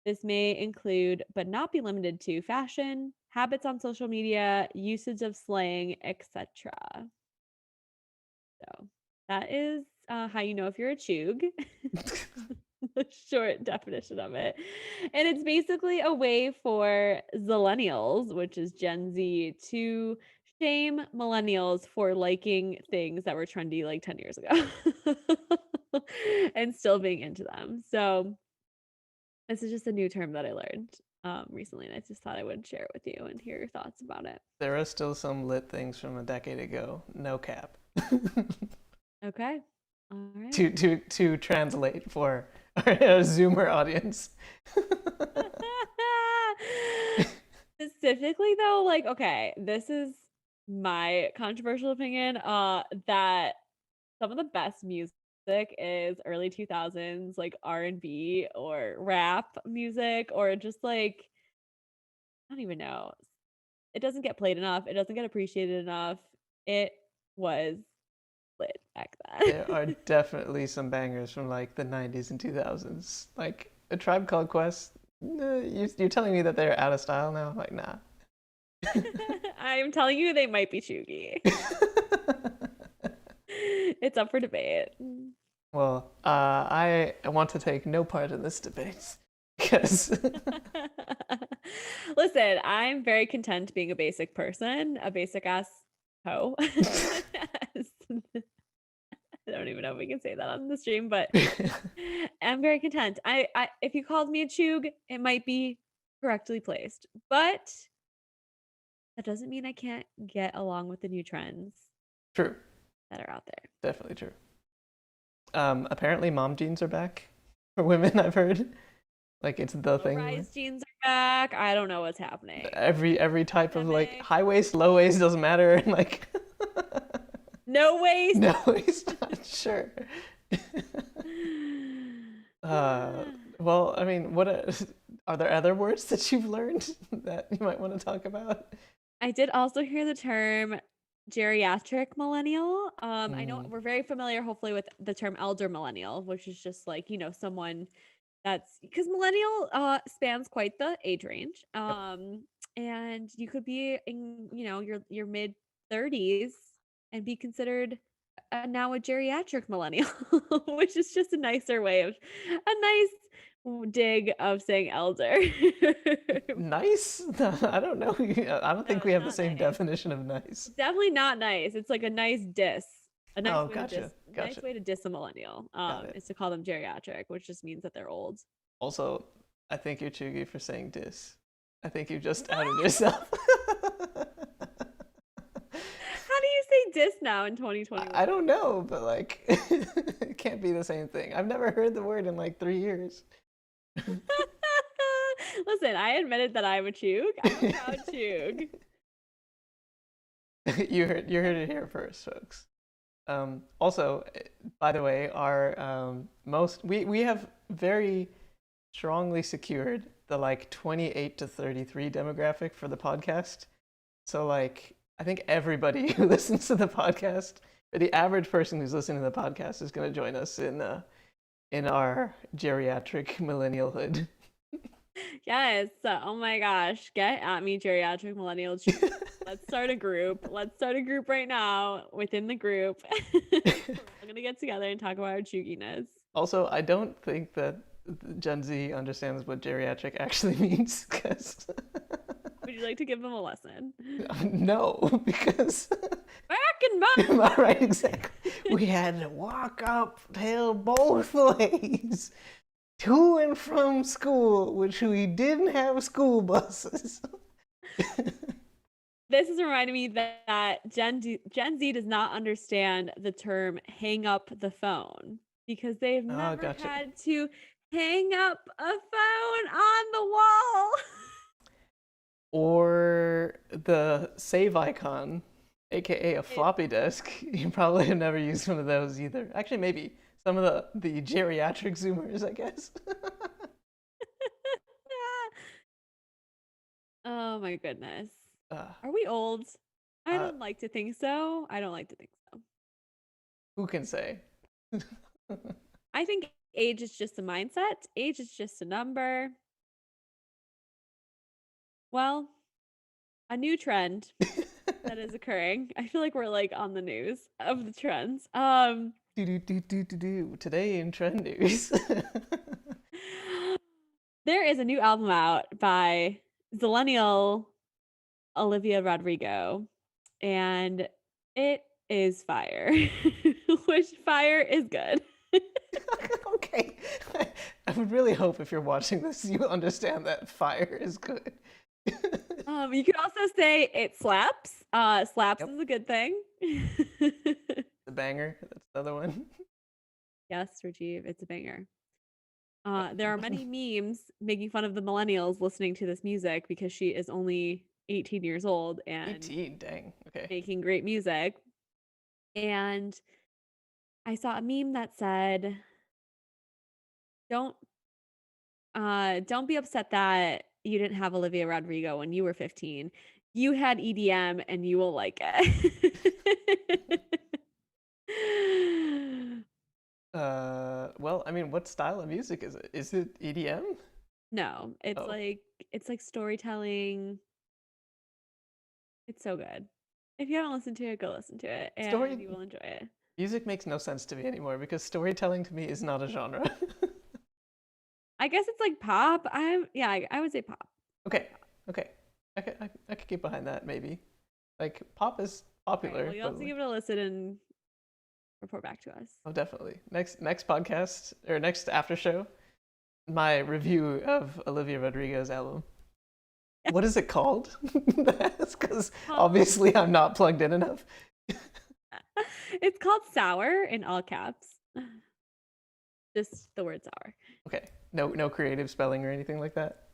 This may include, but not be limited to, fashion, habits on social media, usage of slang, etc. So that is how you know if you're a chug. The short definition of it. And it's basically a way for Zillennials, which is Gen Z, to shame millennials for liking things that were trendy like 10 years ago and still being into them. So this is just a new term that I learned recently, and I just thought I would share it with you and hear your thoughts about it. There are still some lit things from a decade ago. No cap. Okay. All right. To translate for our Zoomer audience. Specifically though, like, okay, this is my controversial opinion, that some of the best music is early 2000s, like R&B or rap music, or just like, I don't even know. It doesn't get played enough. It doesn't get appreciated enough. It was lit back There are then. definitely some bangers from like the 90s and 2000s. Like A Tribe Called Quest. You're telling me that they're out of style now? Like, nah. I'm telling you, they might be chuggy. It's up for debate. Well, I want to take no part in this debate because Listen, I'm very content being a basic person, a basic ass hoe. I don't even know if we can say that on the stream, but I'm very content. I if you called me a chug, it might be correctly placed, but that doesn't mean I can't get along with the new trends true, that are out there. definitely true. Apparently, mom jeans are back for women. I've heard, like it's the thing. Rise jeans are back. I don't know what's happening. Every type of like Pandemic. high waist, low waist doesn't matter. Like No waist. no waist, sure. Well, I mean, are there other words that you've learned that you might want to talk about? I did also hear the term geriatric millennial. I know we're very familiar, hopefully, with the term elder millennial, which is just like, someone that's because millennial spans quite the age range. And you could be in, your mid 30s and be considered now a geriatric millennial, which is just a nicer way of a nice dig of saying elder. Nice? I don't know. I don't No, think we it's have the not same nice. definition of nice. Definitely not nice. It's like a nice diss. A nice Oh, way to gotcha, diss. Nice gotcha. way to diss a millennial. Got it. Is to call them geriatric, which just means that they're old. Also, I think you're chuggy for saying dis. I think you just outed yourself. How do you say diss now in 2021? I don't know, but like, it can't be the same thing. I've never heard the word in like 3 years. Listen, I admitted that I'm a chug. I'm a proud chug. You heard it here first, folks. Also, by the way, our we have very strongly secured the like 28 to 33 demographic for the podcast. So like, I think everybody who listens to the podcast, or the average person who's listening to the podcast, is going to join us in our geriatric millennialhood. Yes. Oh my gosh. Get at me, geriatric millennial. Let's start a group. Let's start a group right now within the group. We're all gonna get together and talk about our chugginess. Also, I don't think that Gen Z understands what geriatric actually means, because Would you like to give them a lesson? no, because Back and am back. I right? Exactly. We had to walk uphill both ways to and from school, which we didn't have school buses. This is reminding me that Gen Z does not understand the term hang up the phone because they've Oh, never gotcha. had to hang up a phone on the wall. Or the save icon, aka a floppy disk. You probably have never used one of those either. Actually, maybe some of the geriatric Zoomers, I guess. Oh my goodness. uh, Are we old? I uh, don't like to think so. I don't like to think so. who can say? I think age is just a mindset. Age is just a number. Well, a new trend that is occurring. I feel like we're like on the news of the trends. Today in trend news. There is a new album out by Zillennial Olivia Rodrigo, and it is fire. Which fire is good. Okay. I would really hope if you're watching this, you understand that fire is good. You could also say it slaps. Slaps Yep. is a good thing. The banger. That's the other one. Yes, Rajiv, it's a banger. There are many memes making fun of the millennials listening to this music because she is only 18 years old and 18, dang. Okay. making great music. And I saw a meme that said, "Don't don't be upset that you didn't have Olivia Rodrigo when you were 15. You had EDM and you will like it." Well, I mean, what style of music is it? Is it EDM? No, Oh, it's like storytelling. It's so good. If you haven't listened to it, go listen to it and story you will enjoy it. music makes no sense to me anymore because storytelling to me is not a genre. I guess it's like pop. I would say pop. Okay, okay, I could get behind that maybe. Like pop is All right, well, popular, you'll but have to like, give it a listen and report back to us. oh, definitely. Next podcast or next after show, my review of Olivia Rodrigo's album. What is it called? Because Um, obviously I'm not plugged in enough. it's called Sour in all caps. Just the word sour. Okay, no creative spelling or anything like that.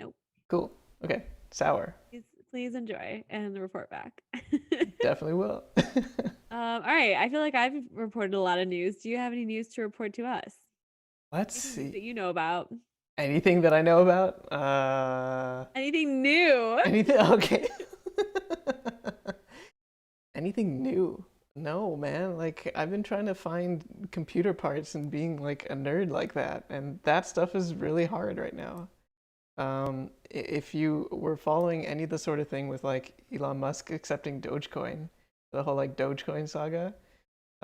Nope. Cool. Okay, sour. Please enjoy and report back. Definitely will. All right. I feel like I've reported a lot of news. Do you have any news to report to us? Let's Anything new that see. you know about? Anything that I know about? Anything new? Anything? Okay. Anything new? No, man. Like I've been trying to find computer parts and being like a nerd like that, and that stuff is really hard right now. If you were following any of the sort of thing with like Elon Musk accepting Dogecoin, the whole like Dogecoin saga,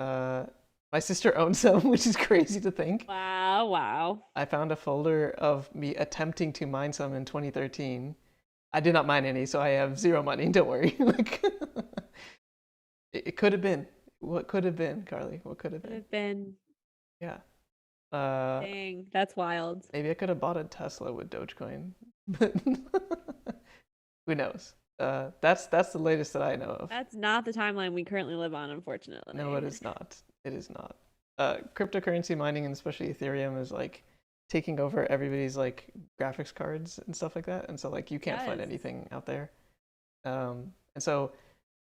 uh, my sister owns some, which is crazy to think. Wow, wow. I found a folder of me attempting to mine some in 2013. I did not mine any, so I have zero money. Don't worry. Like, it could have been. What could have been, Carly? What could have Could been? have been. Yeah. Uh, Dang, that's wild. maybe I could have bought a Tesla with Dogecoin, but who knows? That's the latest that I know of. That's not the timeline we currently live on, No, it unfortunately. is not. It is not. Cryptocurrency mining and especially Ethereum is like taking over everybody's like graphics cards and stuff like that, and so like you can't find Yes. anything out there. And so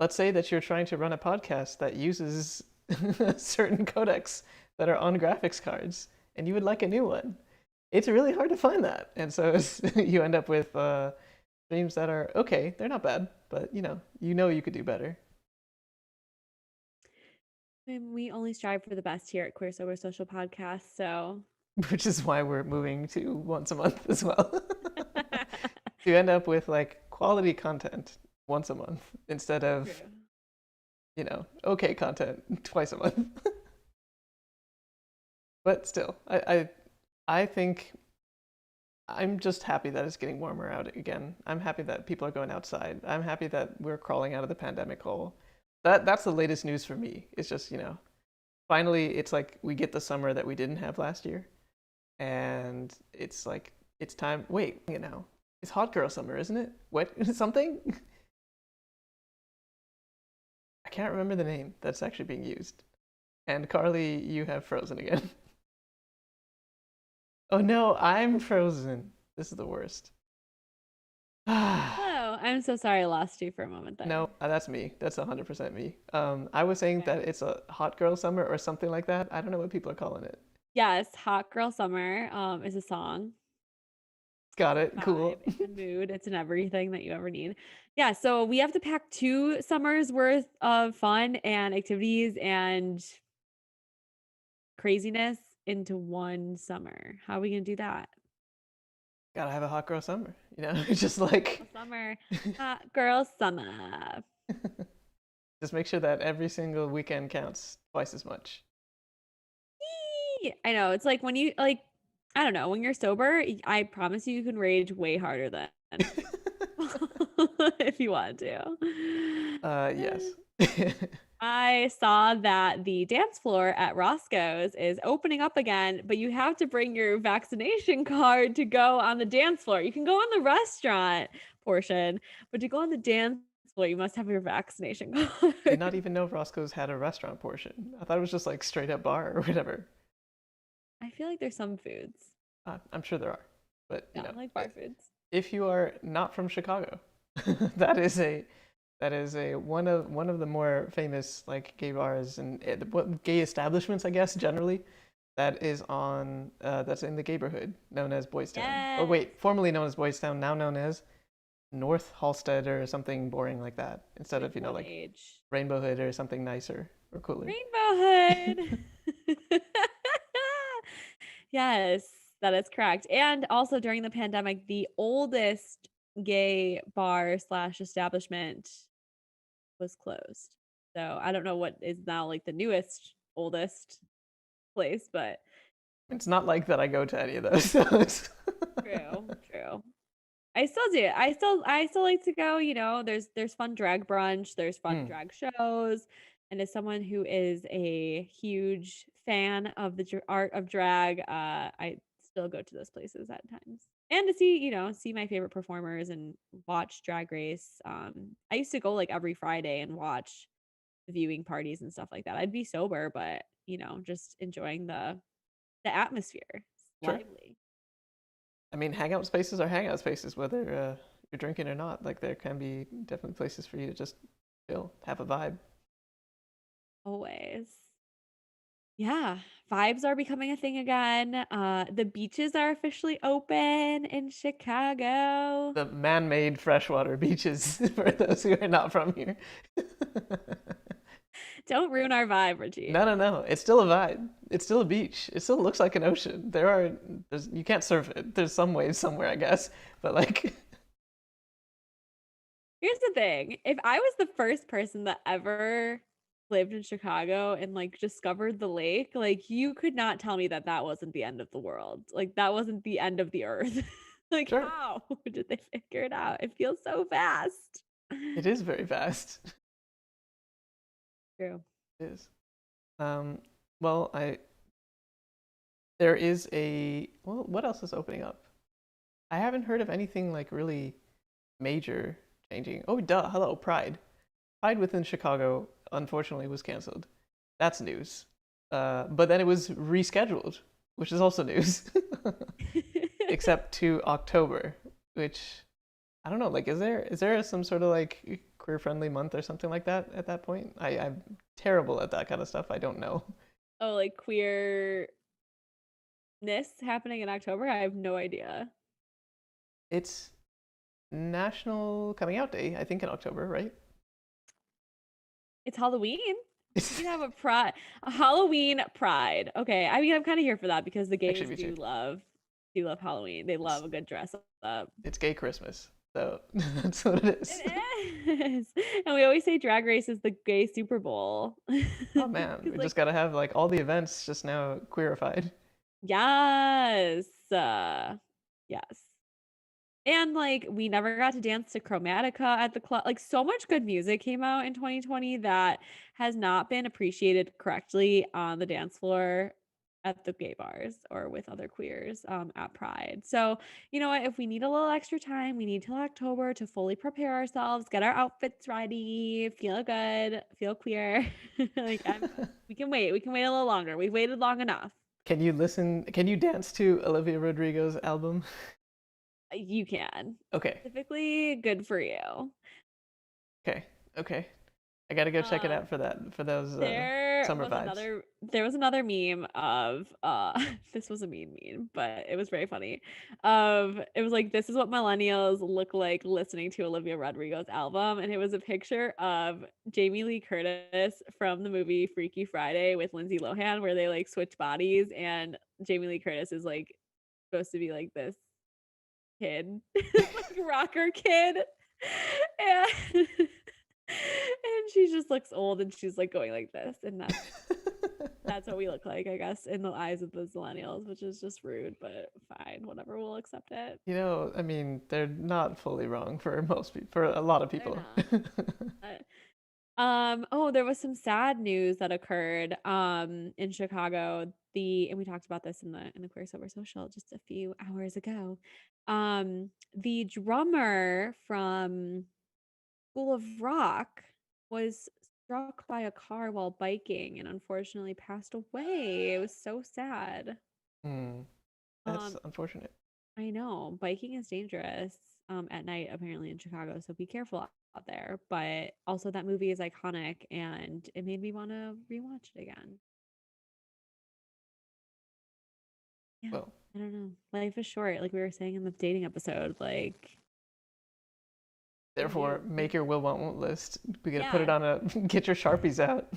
let's say that you're trying to run a podcast that uses certain codecs that are on graphics cards, and you would like a new one. It's really hard to find that, and so you end up with streams that are okay. They're not bad, but you know you could do better. And we only strive for the best here at Queer Sober Social Podcast, so Which is why we're moving to once a month as well. You end up with like quality content. once a month instead of, True. okay content twice a month. But still, I think I'm just happy that it's getting warmer out again. I'm happy that people are going outside. I'm happy that we're crawling out of the pandemic hole. That's the latest news for me. It's just, finally it's like we get the summer that we didn't have last year. And it's like it's time. Wait, it's hot girl summer, isn't it? What something? I can't remember the name that's actually being used. And Carly, you have frozen again. Oh no, I'm frozen. This is the worst. Oh, I'm so sorry I lost you for a moment there. No, that's me. That's 100% me. I was saying Okay. that it's a hot girl summer or something like that. I don't know what people are calling it. Yes, Hot Girl Summer is a song. Got It's it. a Cool. vibe, it's a mood, it's in everything that you ever need. Yeah, so we have to pack 2 summers worth of fun and activities and craziness into 1 summer. How are we gonna do that? Gotta have a hot girl summer. It's just Hot like Girl Summer, Hot Girl Summer. just make sure that every single weekend counts twice as much. Yee! I know, it's like when you like, I don't know, when you're sober, I promise you can rage way harder than if you want to. Yes. I saw that the dance floor at Roscoe's is opening up again, but you have to bring your vaccination card to go on the dance floor. You can go on the restaurant portion, but to go on the dance floor, you must have your vaccination Did card. not even know Roscoe's had a restaurant portion. I thought it was just like straight up bar or whatever. I feel like there's some foods. I'm sure there are, but Yeah, like bar foods. if you are not from Chicago, that is a one of the more famous like gay bars and what gay establishments, I guess, generally. That is on that's in the neighborhood known as Boys Town. Or Yes. wait, formerly known as Boys Town, now known as North Halsted or something boring like that. Instead Like of, what like age? Rainbow Hood or something nicer or cooler. Rainbow Hood. Yes, that is correct. And also during the pandemic, the oldest gay bar slash establishment was closed. So I don't know what is now like the newest, oldest place, but It's not like that I go to any of those. So it's true, true. I still do. I still like to go, there's fun drag brunch, there's fun Mm, drag shows. And as someone who is a huge fan of the art of drag, I still go to those places at times. And to see, see my favorite performers and watch Drag Race. I used to go like every Friday and watch the viewing parties and stuff like that. I'd be sober, but just enjoying the atmosphere. It's sure. lively. I mean, hangout spaces are hangout spaces, whether you're drinking or not. Like, there can be definitely places for you to just chill, have a vibe. Always. Yeah, vibes are becoming a thing again. The beaches are officially open in Chicago. The man-made freshwater beaches for those who are not from here. Don't ruin our vibe, Rajiv. No, no, no. It's still a vibe. It's still a beach. It still looks like an ocean. You can't surf it. There's some waves somewhere, I guess. But like, Here's the thing. If I was the first person that ever lived in Chicago and like discovered the lake, like you could not tell me that that wasn't the end of the world. Like that wasn't the end of the earth. Like sure, how did they figure it out? It feels so fast. it is very vast. True. It is. Um, well, there is well, what else is opening up? I haven't heard of anything like really major changing. Oh, duh. Hello, Pride. Pride within Chicago, unfortunately, was canceled. That's news. But then it was rescheduled, which is also news, except to October, which I don't know. Like, is there some sort of like queer friendly month or something like that at that point? I'm terrible at that kind of stuff. I don't know. Oh, like queerness happening in October? I have no idea. It's National Coming Out Day, I think, in October, right? It's Halloween. You can have a Halloween pride. Okay. I mean, I'm kind of here for that because the Actually, gays me too. do love Halloween. They It's love a good dress up. it's gay Christmas. So that's what it is. It is. And we always say Drag Race is the gay Super Bowl. Oh man, 'Cause, we like, just gotta have like all the events just now queerified. yes. Yes. And like we never got to dance to Chromatica at the club. Like so much good music came out in 2020 that has not been appreciated correctly on the dance floor at the gay bars or with other queers at Pride. So, you know what? If we need a little extra time, we need till October to fully prepare ourselves, get our outfits ready, feel good, feel queer. like we can wait. We can wait a little longer. We've waited long enough. Can you listen? Can you dance to Olivia Rodrigo's album? You can. Okay, Typically good for you. okay, okay. I gotta go check it Um, out for that for those there summer was vibes. another meme of this was a mean meme, but it was very funny. Of it was like this is what millennials look like listening to Olivia Rodrigo's album, and it was a picture of Jamie Lee Curtis from the movie Freaky Friday with Lindsay Lohan, where they like switch bodies, and Jamie Lee Curtis is like supposed to be like this kid, like rocker kid. And and she just looks old and she's like going like this. And that's what we look like, I guess, in the eyes of those millennials, which is just rude, but fine, whatever, we'll accept it. You know, I mean, they're not fully wrong for most people, for a lot of They're people. not. Oh, there was some sad news that occurred in Chicago. And we talked about this in the Queer Sober Social just a few hours ago. The drummer from School of Rock was struck by a car while biking and unfortunately passed away. It was so sad. Hmm, that's Um, unfortunate. I know biking is dangerous at night apparently in Chicago, so be careful out there. But also that movie is iconic and it made me want to rewatch it again. Yeah, Well, I don't know. Life is short, like we were saying in the dating episode. Like, what do you therefore, do? make your will want won't list. We gotta put it Yeah, on a get your Sharpies out.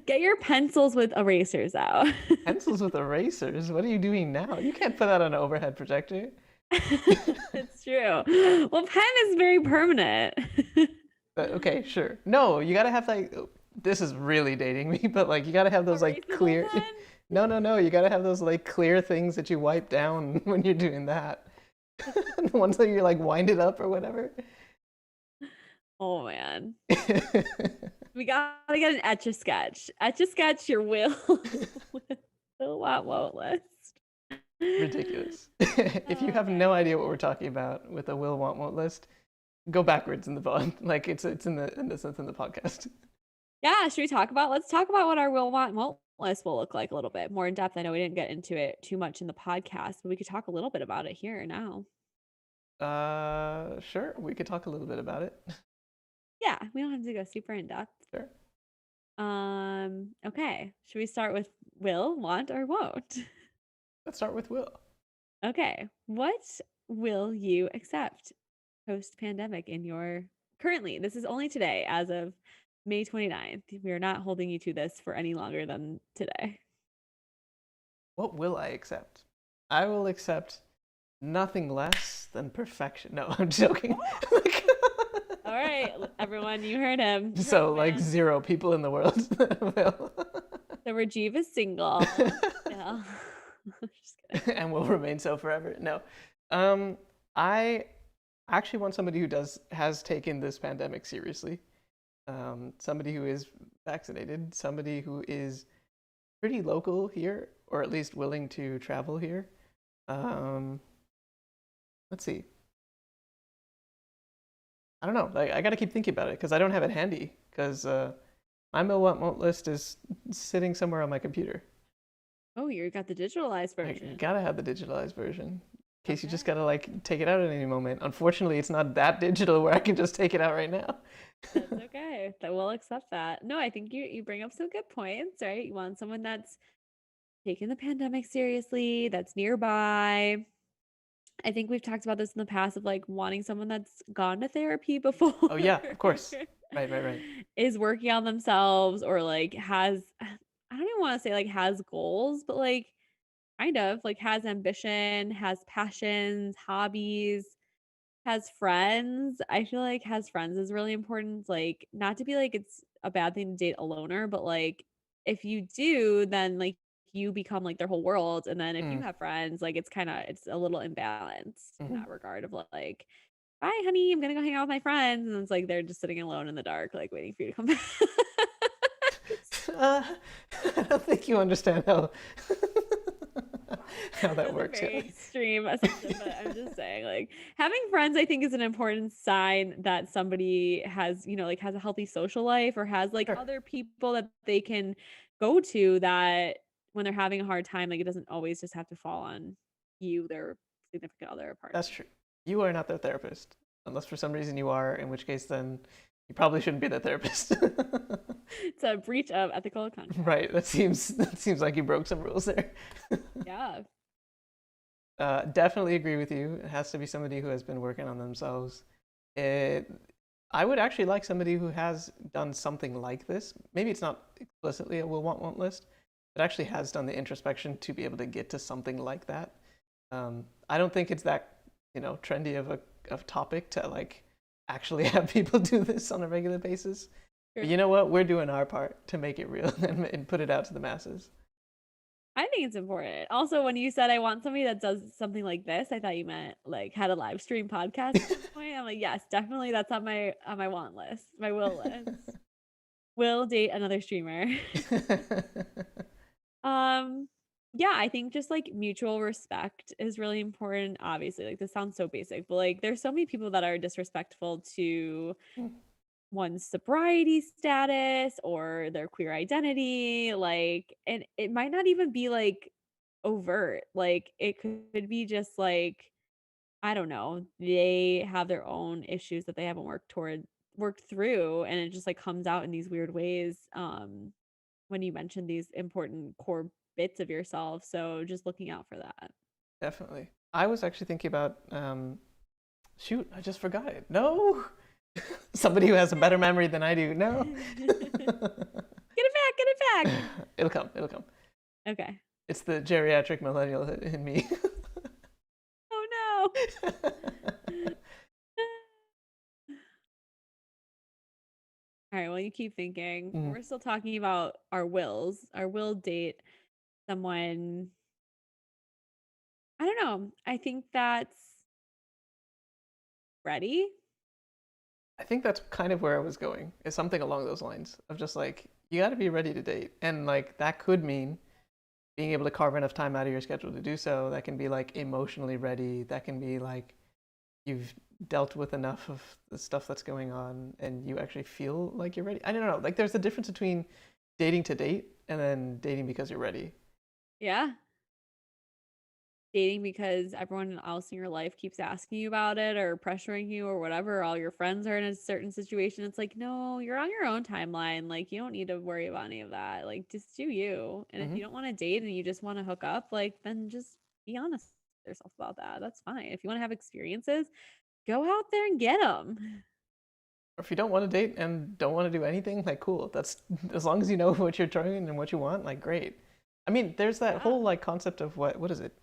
get your pencils with erasers out. Pencils with erasers. What are you doing now? You can't put that on an overhead projector. It's true. Well, pen is very permanent. But okay, sure. No, you gotta have like this is really dating me, but like you gotta have those like Erasable clear. pen? No, no, no. You gotta have those like clear things that you wipe down when you're doing that. The ones that you like wind it up or whatever. Oh man. We gotta get an etch a sketch. Etch a sketch your will will what won't list. Ridiculous. If you Oh have my no idea what we're goodness. talking about with a will want won't list, go backwards in the pod. Like it's in the sense in the podcast. Yeah, should we talk about let's talk about what our will want won't list will look like a little bit more in depth. I know we didn't get into it too much in the podcast, but we could talk a little bit about it here now. Sure. We could talk a little bit about it. Yeah, we don't have to go super in depth. Sure. Okay. Should we start with will, want, or won't? Let's start with will. Okay. What will you accept post pandemic in your currently? This is only today, as of May 29th. We are not holding you to this for any longer than today. What will I accept? I will accept nothing less than perfection. No, I'm joking. All right, everyone, you heard him. You heard So the like man. 0 people in the world that will. So Rajiv is single. Yeah. Just kidding. And will remain so forever. No. I actually want somebody who has taken this pandemic seriously. Somebody who is vaccinated, somebody who is pretty local here, or at least willing to travel here. Um, let's see. I don't know. Like, I got to keep thinking about it because I don't have it handy. Because my Mill Want Won't list is sitting somewhere on my computer. Oh, you got the digitalized I version. gotta have the digitalized version in case you just Okay. gotta like take it out at any moment. Unfortunately, it's not that digital where I can just take it out right now. That's okay. That we'll accept that. No, I think you bring up some good points, right? You want someone that's taking the pandemic seriously, that's nearby. I think we've talked about this in the past of like wanting someone that's gone to therapy before, Oh yeah, of course. Right, right, right. is working on themselves, or like has, I don't even want to say like has goals, but like kind of like has ambition, has passions, hobbies, has friends. I feel like has friends is really important. Like, not to be like it's a bad thing to date a loner, but like if you do, then like you become like their whole world. And then if you Mm, have friends, like it's a little imbalanced in mhm. that regard of like, bye, honey, I'm gonna go hang out with my friends. And it's like they're just sitting alone in the dark, like waiting for you to come back. Uh, I don't think you understand how how that That's a works. very Yeah. extreme assumption, but I'm just saying, like, having friends, I think, is an important sign that somebody has, like, has a healthy social life or has like Sure, other people that they can go to that when they're having a hard time, like, it doesn't always just have to fall on you, their significant other, or partner. that's true. You are not their therapist, unless for some reason you are, in which case then you probably shouldn't be their therapist. It's a breach of ethical contract. Right. That seems like you broke some rules there. Yeah. Definitely agree with you. It has to be somebody who has been working on themselves. It, I would actually like somebody who has done something like this. Maybe it's not explicitly a will want won't list, but actually has done the introspection to be able to get to something like that. I don't think it's that trendy of topic to like actually have people do this on a regular basis. Sure. But you know what? We're doing our part to make it real and put it out to the masses. I think it's important. Also, when you said I want somebody that does something like this, I thought you meant like had a live stream podcast at some point. I'm like, yes, definitely that's on my want list, my will list. Will date another streamer. um yeah, I think just like mutual respect is really important. Obviously, like this sounds so basic, but like there's so many people that are disrespectful to one's sobriety status or their queer identity, like, and it might not even be like overt, like it could be just like, I don't know, they have their own issues that they haven't worked through, and it just like comes out in these weird ways when you mention these important core bits of yourself, so just looking out for that. Definitely. I was actually thinking about shoot, I just forgot it. No. Somebody who has a better memory than I do. No. Get it back. It'll come. It'll come. Okay. It's the geriatric millennial in me. Oh no. All right, well, you keep thinking. Mm. We're still talking about our wills. Our will date someone. I don't know. I think that's ready. I think that's kind of where I was going. Is something along those lines of just like you got to be ready to date, and like that could mean being able to carve enough time out of your schedule to do so. That can be like emotionally ready. That can be like you've dealt with enough of the stuff that's going on and you actually feel like you're ready. I don't know. Like there's a difference between dating to date and then dating because you're ready. Yeah. Dating because everyone else in your life keeps asking you about it or pressuring you or whatever. All your friends are in a certain situation. It's like, no, you're on your own timeline. Like, you don't need to worry about any of that. Like, just do you. And if Mm-hmm. you don't want to date and you just want to hook up, like, then just be honest with yourself about that. That's fine. If you want to have experiences, go out there and get them. Or if you don't want to date and don't want to do anything, like cool. That's as long as you know what you're trying and what you want, like great. I mean, there's that Yeah. whole like concept of what is it?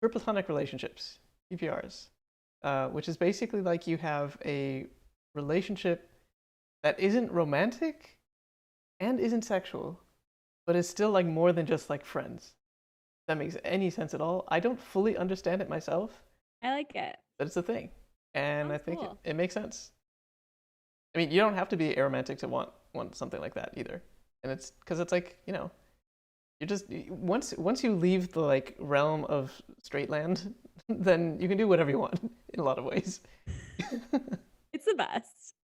Pure platonic relationships, PPRs, which is basically like you have a relationship that isn't romantic and isn't sexual, but is still like more than just like friends. If that makes any sense at all. I don't fully understand it myself, I like it. but it's a thing, and I Sounds think cool. it makes sense. I mean, you don't have to be aromantic to want something like that either, and it's because it's like you're just once you leave the like realm of straight land, then you can do whatever you want in a lot of ways. It's the best.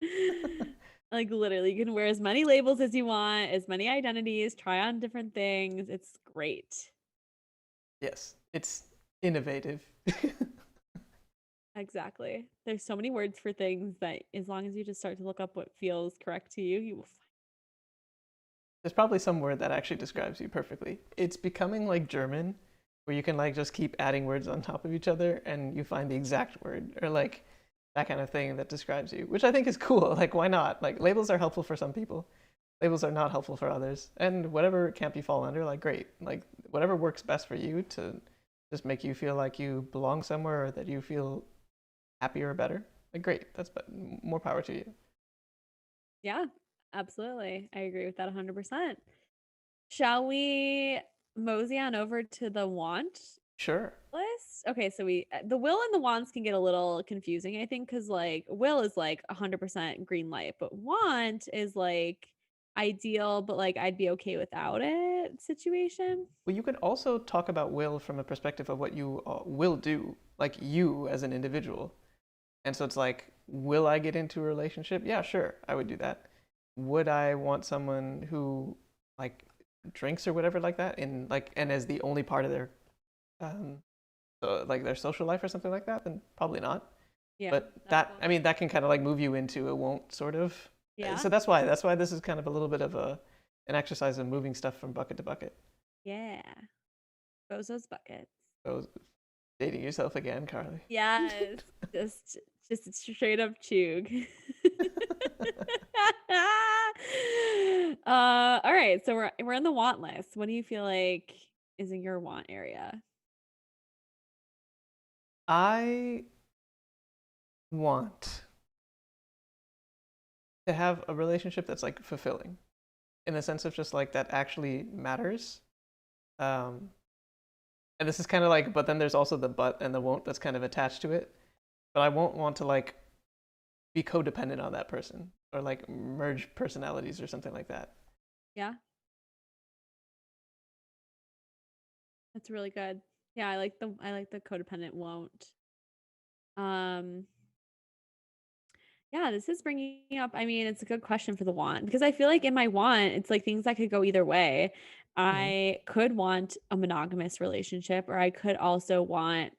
Like literally, you can wear as many labels as you want, as many identities, try on different things. It's great. Yes, it's innovative. Exactly. There's so many words for things that as long as you just start to look up what feels correct to you, you will find. There's probably some word that actually describes you perfectly. It's becoming like German, where you can like just keep adding words on top of each other and you find the exact word or like that kind of thing that describes you, which I think is cool. Like, why not? Like, labels are helpful for some people, labels are not helpful for others. And whatever camp you fall under, like, great. Like, whatever works best for you to just make you feel like you belong somewhere or that you feel happier or better, like great, that's more power to you. Yeah, absolutely. I agree with that 100%. Shall we mosey on over to the want Sure. list? Okay, so the will and the wants can get a little confusing, I think, because like will is like 100% green light, but want is like ideal, but like I'd be okay without it situation. Well, you could also talk about will from a perspective of what you will do, like you as an individual. And so it's like, will I get into a relationship? Yeah, sure, I would do that. Would I want someone who like drinks or whatever like that, in like and as the only part of their um, like their social life or something like that? Then probably not. Yeah, But that, I mean, that can kind of like move you into a won't sort of. yeah, So that's why this is kind of a little bit of an exercise in moving stuff from bucket to bucket. yeah. Bozo's buckets. So dating yourself again, Carly. Yes, just just straight up chug. All right, so we're in the want list. What do you feel like is in your want area? I want to have a relationship that's like fulfilling, in the sense of just like that actually matters. Um, and this is kind of like, but then there's also the but and the won't that's kind of attached to it. But I won't want to like be codependent on that person or like merge personalities or something like that. Yeah, that's really good. Yeah, I like the codependent won't. Um, yeah, this is bringing up, I mean, it's a good question for the want because I feel like in my want, it's like things that could go either way. Mm-hmm. I could want a monogamous relationship, or I could also want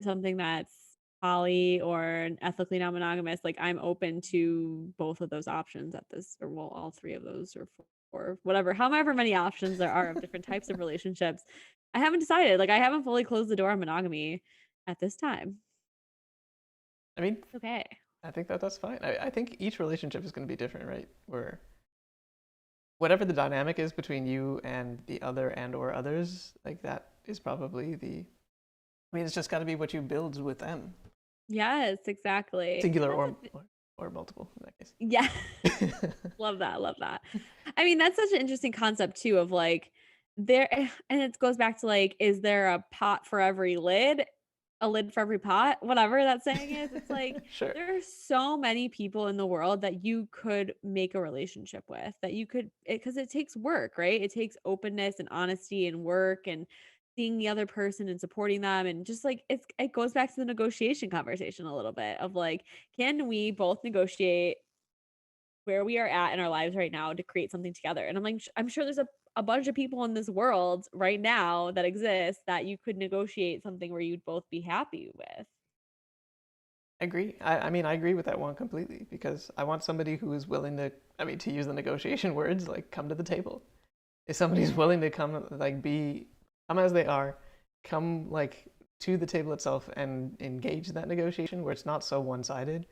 something that's poly or ethically non-monogamous. Like I'm open to both of those options at this, or well, all three of those, or whatever, however many options there are of different types of relationships. I haven't decided. Like I haven't fully closed the door on monogamy at this time. I mean, Okay. I think that that's fine. I think each relationship is going to be different, right? Where whatever the dynamic is between you and the other and or others, like that is probably the. I mean, it's just got to be what you build with them, Yes, exactly. singular That's or multiple in that yeah. case. Love that. Love that. I mean, that's such an interesting concept too of like there and it goes back to like, is there a pot for every lid? A lid for every pot? Whatever that saying is. It's like Sure. there are so many people in the world that you could make a relationship with, that you could because it takes work, right? It takes openness and honesty and work and seeing the other person and supporting them, and just like it goes back to the negotiation conversation a little bit of like, can we both negotiate where we are at in our lives right now to create something together? And I'm like, I'm sure there's a bunch of people in this world right now that exist that you could negotiate something where you'd both be happy with. I agree. I mean, I agree with that one completely because I want somebody who is willing to, I mean, to use the negotiation words, like come to the table. If somebody's willing to come, like come as they are, come like to the table itself and engage in that negotiation where it's not so one-sided.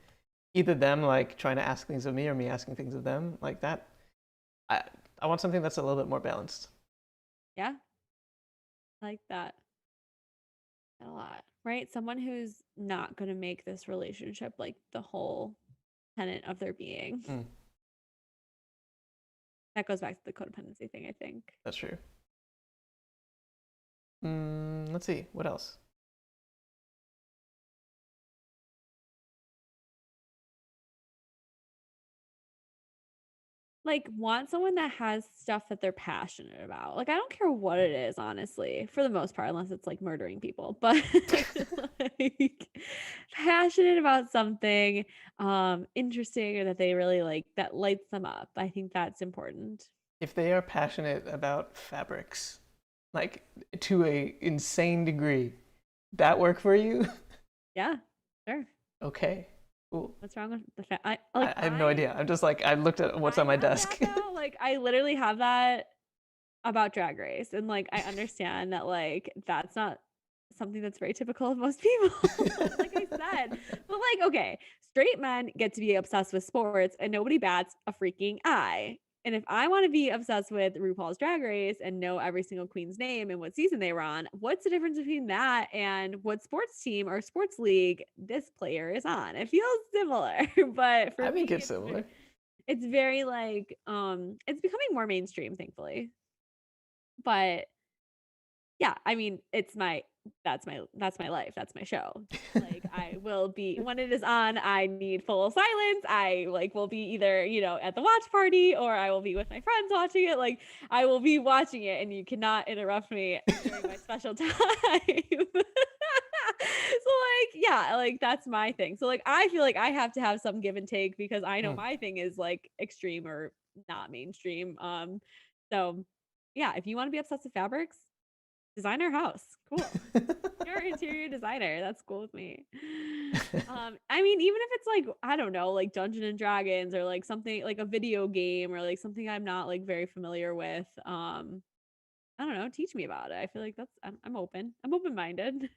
Either them like trying to ask things of me or me asking things of them, like that. I, I want something that's a little bit more balanced. Yeah, I like that a lot, right? Someone who's not going to make this relationship like the whole tenet of their being. Mm, That goes back to the codependency thing, I think. that's true. Let's see, what else? Like, want someone that has stuff that they're passionate about. Like, I don't care what it is, honestly, for the most part, unless it's like murdering people, but like passionate about something interesting, or that they really like, that lights them up. I think that's important. If they are passionate about fabrics, like to a insane degree, that work for you? Yeah, sure. Okay, cool. What's wrong with the I like I have no idea. I'm just like I looked at what's I on my have desk. that though. Like I literally have that about Drag Race, and like I understand that like that's not something that's very typical of most people, like I said. But like, okay, straight men get to be obsessed with sports and nobody bats a freaking eye. And if I want to be obsessed with RuPaul's Drag Race and know every single queen's name and what season they were on, what's the difference between that and what sports team or sports league this player is on? It feels similar, but for I me, think it's similar. it's very like it's becoming more mainstream, thankfully. But yeah, I mean, that's my life. That's my show. Like I will be when it is on, I need full silence. I like will be either, at the watch party or I will be with my friends watching it. Like I will be watching it and you cannot interrupt me during my special time. So like, yeah, like that's my thing. So like I feel like I have to have some give and take because I know Hmm. my thing is like extreme or not mainstream. So yeah, if you want to be obsessed with fabrics, designer house. Cool. You're an interior designer. That's cool with me. I mean, even if it's like, I don't know, like Dungeon and Dragons or like something like a video game or like something I'm not like very familiar with. I don't know, teach me about it. I feel like I'm open. I'm open-minded.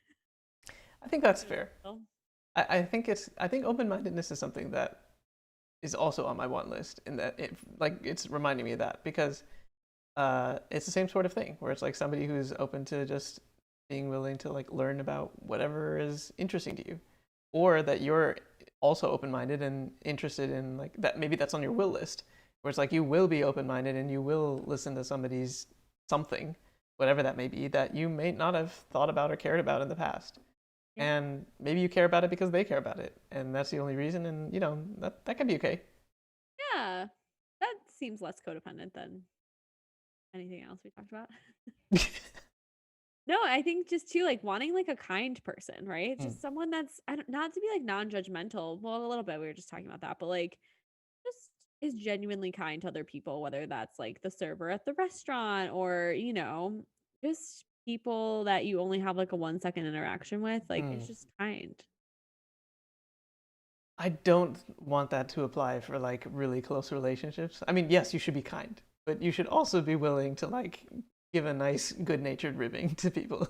I think that's fair. I think open-mindedness is something that is also on my want list, in that it's reminding me of that, because it's the same sort of thing where it's like somebody who's open to just being willing to like learn about whatever is interesting to you, or that you're also open-minded and interested in like that. Maybe that's on your will list, where it's like you will be open-minded and you will listen to somebody's something, whatever that may be, that you may not have thought about or cared about in the past. Yeah. And maybe you care about it because they care about it, and that's the only reason. And that can be okay. Yeah. That seems less codependent than anything else we talked about. No, I think just too like wanting like a kind person, right? Hmm. Just someone that's I don't not to be like non-judgmental. Well, a little bit we were just talking about that, but like just is genuinely kind to other people, whether that's like the server at the restaurant or, just people that you only have like a 1 second interaction with. Like Hmm. it's just kind. I don't want that to apply for like really close relationships. I mean, yes, you should be kind, but you should also be willing to like give a nice, good-natured ribbing to people.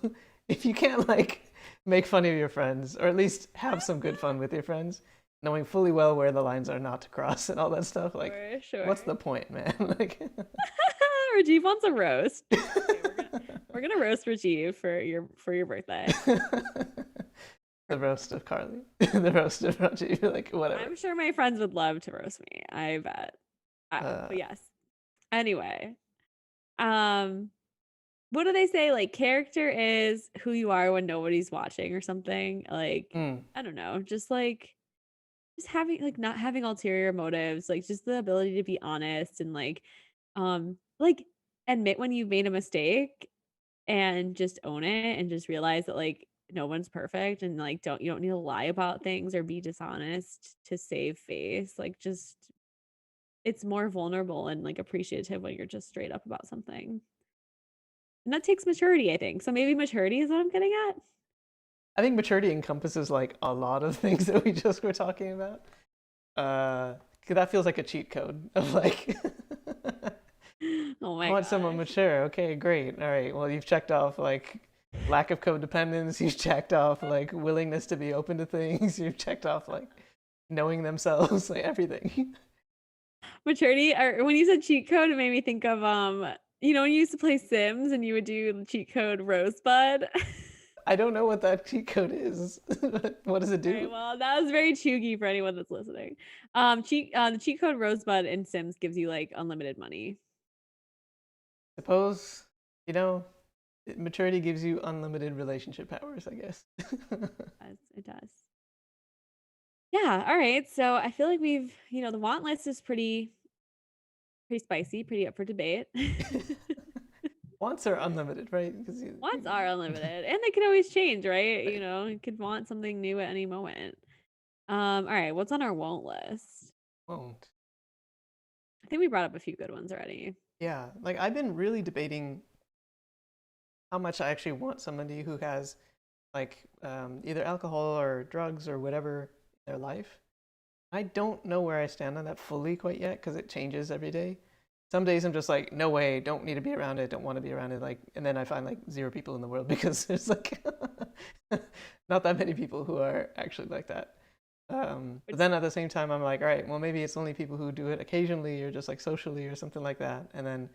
If you can't like make fun of your friends, or at least have some good fun with your friends, knowing fully well where the lines are not to cross and all that stuff, like, For sure. what's the point, man? Like, Rajiv wants a roast. Okay, we're gonna roast Rajiv for your birthday. the roast of Carly, the roast of Raji, like whatever. I'm sure my friends would love to roast me. I bet. Uh, But yes. Anyway, um, what do they say? Like character is who you are when nobody's watching or something. Like mm, I don't know, just having like not having ulterior motives, like just the ability to be honest and like admit when you've made a mistake and just own it and just realize that like no one's perfect and like you don't need to lie about things or be dishonest to save face. Like just it's more vulnerable and like appreciative when you're just straight up about something. And that takes maturity, I think. So maybe maturity is what I'm getting at. I think maturity encompasses like a lot of things that we just were talking about. 'Cause that feels like a cheat code of like, Oh I my want someone gosh. mature. Okay, great. All right. Well, you've checked off like lack of codependence. You've checked off like willingness to be open to things. You've checked off like knowing themselves, like everything. Maturity, or when you said cheat code, it made me think of when you used to play Sims and you would do the cheat code Rosebud. I don't know what that cheat code is. What does it All right, do? well, that was very chuggy for anyone that's listening. The cheat code Rosebud in Sims gives you like unlimited money. Suppose, you know, maturity gives you unlimited relationship powers, I guess. It does. Yeah, all right. So I feel like the want list is pretty spicy, pretty up for debate. Wants are unlimited, right? Because Wants are unlimited and they can always change, right? right. You could want something new at any moment. All right, what's on our won't list? Won't. I think we brought up a few good ones already. Yeah, like I've been really debating how much I actually want somebody who has like either alcohol or drugs or whatever in their life. I don't know where I stand on that fully quite yet because it changes every day. Some days I'm just like, no way, don't need to be around it, don't want to be around it. Like, and then I find like zero people in the world because there's like not that many people who are actually like that. But Which then at the same time, I'm like, all right, well, maybe it's only people who do it occasionally or just like socially or something like that. And then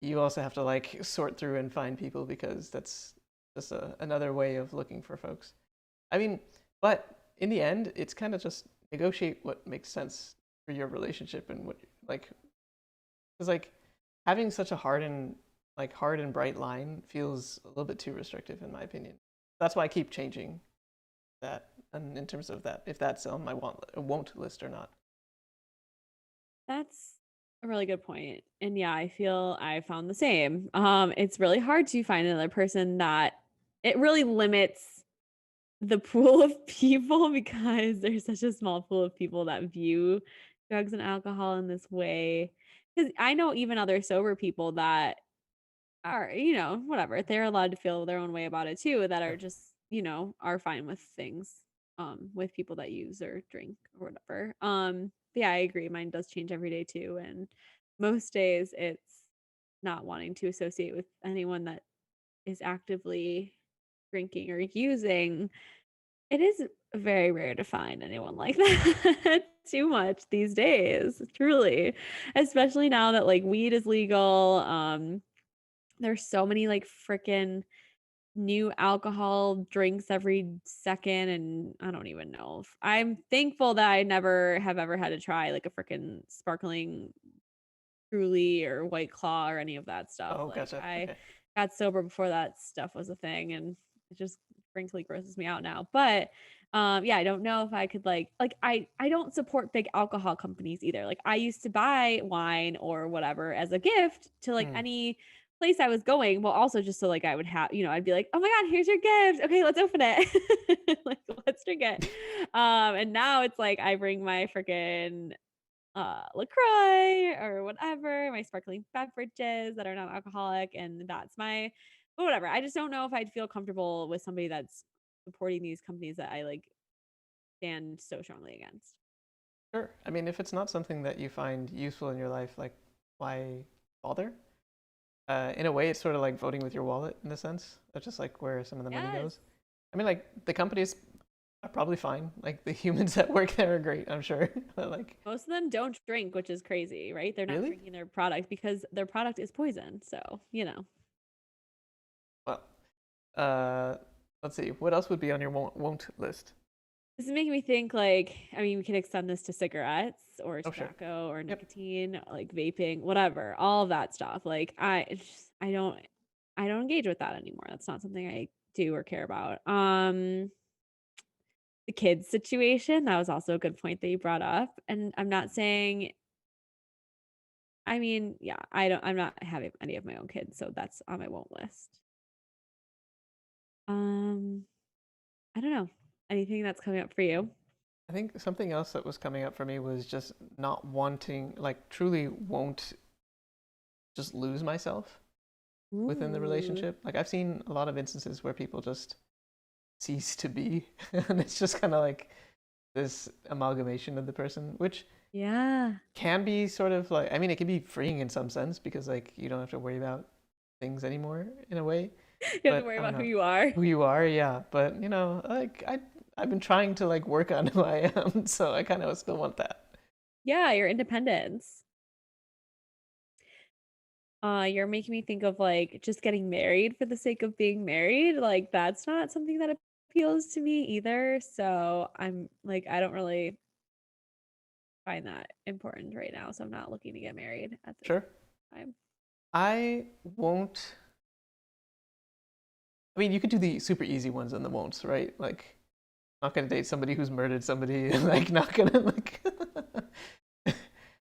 you also have to like sort through and find people because that's just another way of looking for folks. I mean, but in the end, it's kind of just negotiate what makes sense for your relationship and what like because like having such a hard and bright line feels a little bit too restrictive in my opinion. That's why I keep changing that and in terms of that if that's on my won't list or not. That's a really good point. And yeah, I feel I found the same. It's really hard to find another person that it really limits the pool of people because there's such a small pool of people that view drugs and alcohol in this way. Because I know even other sober people that are, whatever, they're allowed to feel their own way about it too, that are Sure. just, are fine with things, with people that use or drink or whatever. But yeah, I agree. Mine does change every day too. And most days it's not wanting to associate with anyone that is actively drinking or using. It is very rare to find anyone like that too much these days, truly. Especially now that like weed is legal. There's so many like freaking new alcohol drinks every second, and I don't even know. If I'm thankful that I never have ever had to try like a freaking sparkling Truly or White Claw or any of that stuff. Oh, Like gotcha. I Okay. got sober before that stuff was a thing, and it just frankly grosses me out now. But yeah, I don't know if I could I don't support big alcohol companies either. Like I used to buy wine or whatever as a gift to like Hmm. any place I was going. Well, also just so like I would have, I'd be like, oh my God, here's your gift. Okay, let's open it. Like let's drink it. And now it's like I bring my freaking LaCroix or whatever, my sparkling beverages that are non-alcoholic, and that's my but whatever. I just don't know if I'd feel comfortable with somebody that's supporting these companies that I like stand so strongly against. Sure. I mean, if it's not something that you find useful in your life, like why bother? In a way, it's sort of like voting with your wallet in a sense. That's just like where some of the money Yes. goes. I mean, like the companies are probably fine. Like the humans that work there are great, I'm sure. But like, Most of them don't drink, which is crazy, right? They're not really? drinking their product because their product is poison. So. Well, uh, let's see. What else would be on your won't list? This is making me think like, I mean, we can extend this to cigarettes or Oh, sure. tobacco or Yep. nicotine, like vaping, whatever, all of that stuff. Like I don't engage with that anymore. That's not something I do or care about. The kids situation, that was also a good point that you brought up. And I'm not saying I mean, yeah, I'm not having any of my own kids, so that's on my won't list. Um, I don't know. Anything that's coming up for you? I think something else that was coming up for me was just not wanting, like, truly won't just lose myself within the Ooh. relationship. Like, I've seen a lot of instances where people just cease to be, and it's just kind of like this amalgamation of the person, which Yeah. can be sort of like, I mean, it can be freeing in some sense because, like, you don't have to worry about things anymore in a way. You have to But worry I don't about who know you are. who you are, yeah. But, I've been trying to like work on who I am, so I kind of still want that. Yeah, your independence. You're making me think of like just getting married for the sake of being married. Like that's not something that appeals to me either. So I'm like, I don't really find that important right now. So I'm not looking to get married at this Sure. time. I won't. I mean, you could do the super easy ones and the won'ts, right? Like, not gonna date somebody who's murdered somebody, like, not gonna like,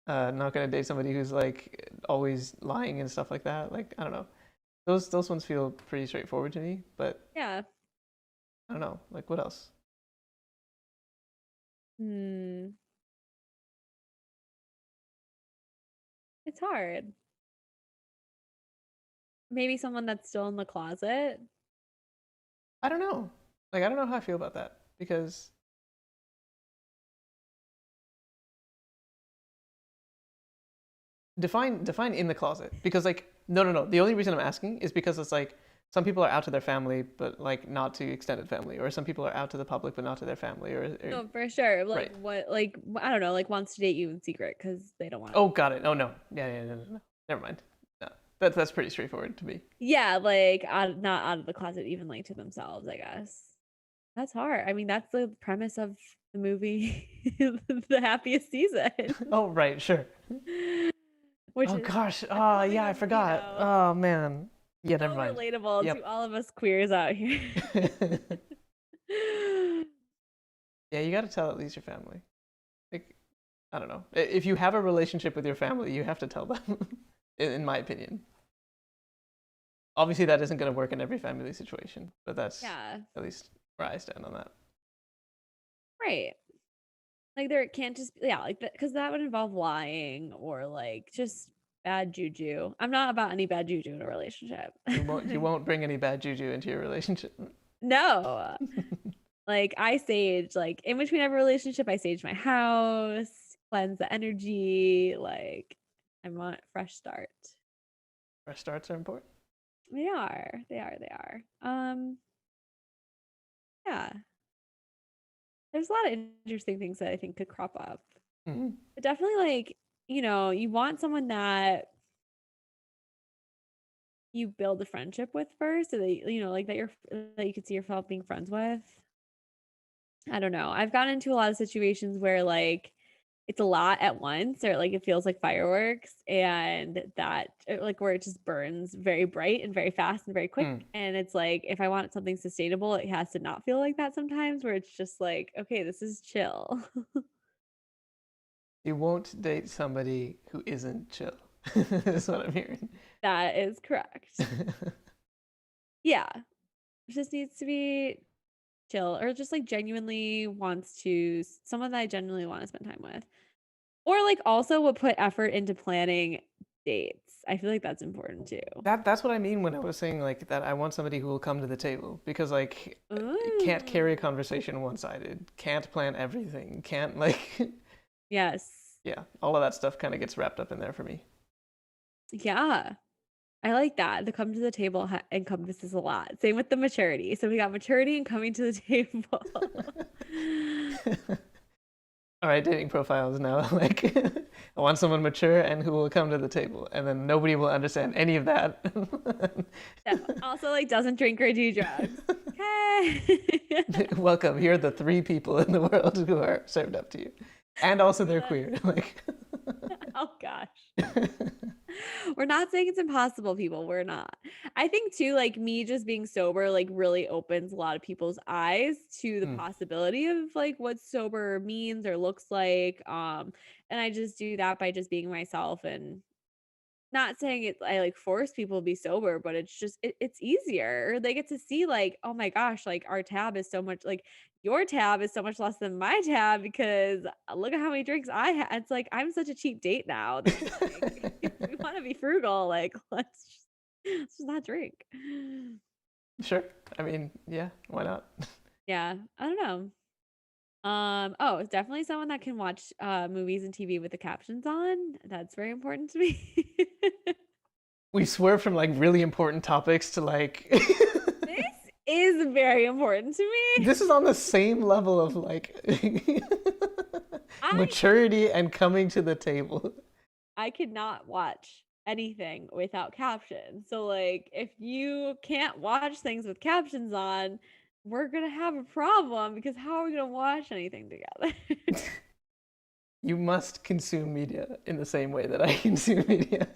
not gonna date somebody who's like always lying and stuff like that. Like, I don't know. Those ones feel pretty straightforward to me, but Yeah. I don't know. Like, what else? Hmm. It's hard. Maybe someone that's still in the closet. I don't know. Like, I don't know how I feel about that because define in the closet because like no. The only reason I'm asking is because it's like some people are out to their family, but like not to extended family, or some people are out to the public, but not to their family, or No, for sure. Like right. what? Like I don't know. Like wants to date you in secret because they don't want to. Oh, got it. Oh no, yeah, no, no, no. Never mind. No, that's pretty straightforward to me. Yeah, like not out of the closet, even like to themselves. I guess that's hard. I mean, that's the premise of the movie, The Happiest Season, Oh, right, sure. which Oh is gosh. a Oh coming yeah, I of forgot. Oh man. Yeah, never so mind. relatable to Yep. all of us queers out here. Yeah, you got to tell at least your family. Like, I don't know. If you have a relationship with your family, you have to tell them, in my opinion. Obviously, that isn't going to work in every family situation, but that's Yeah, at least where I stand on that. right. Like there can't just yeah, like because that would involve lying or like just bad juju. I'm not about any bad juju in a relationship. You won't bring any bad juju into your relationship. No. Like I sage, like in between every relationship, I sage my house, cleanse the energy. Like I want fresh start. Fresh starts are important. They are. They are. They are. Yeah. There's a lot of interesting things that I think could crop up. Mm-hmm. But definitely like, you want someone that you build a friendship with first, so that like that you could see yourself being friends with. I don't know. I've gotten into a lot of situations where like it's a lot at once or like it feels like fireworks and that like where it just burns very bright and very fast and very quick. Mm. And it's like if I want something sustainable, it has to not feel like that sometimes where it's just like, okay, this is chill. You won't date somebody who isn't chill. That's what I'm hearing. That is correct. Yeah. It just needs to be chill or just like genuinely wants to someone that I genuinely want to spend time with. Or like also would put effort into planning dates. I feel like that's important too. That's what I mean when I was saying like that I want somebody who will come to the table because like can't carry a Ooh. conversation one-sided, can't plan everything, can't like Yes. yeah, all of that stuff kind of gets wrapped up in there for me. Yeah. I like that. The come to the table encompasses a lot. Same with the maturity. So we got maturity and coming to the table. All right, dating profiles now. Like, I want someone mature and who will come to the table, and then nobody will understand any of that. So, also, like, doesn't drink or do drugs. Okay. Welcome. Here are the three people in the world who are served up to you, and also they're queer. Like, Oh gosh. We're not saying it's impossible, people. We're not. I think too, like me just being sober, like really opens a lot of people's eyes to the mm, possibility of like what sober means or looks like. And I just do that by just being myself and not saying it I like force people to be sober, but it's just it's easier. They get to see like, oh my gosh, like our tab is so much like your tab is so much less than my tab because look at how many drinks I had. It's like I'm such a cheap date now that like if we want to be frugal, like let's just not drink. sure. I mean, yeah, why not? Yeah, I don't know. Oh, it's definitely someone that can watch movies and TV with the captions on. That's very important to me. We swerve from like really important topics to like This is very important to me. this is on the same level of like I maturity and coming to the table. I could not watch anything without captions. So like if you can't watch things with captions on, we're gonna have a problem because how are we gonna watch anything together? You must consume media in the same way that I consume media.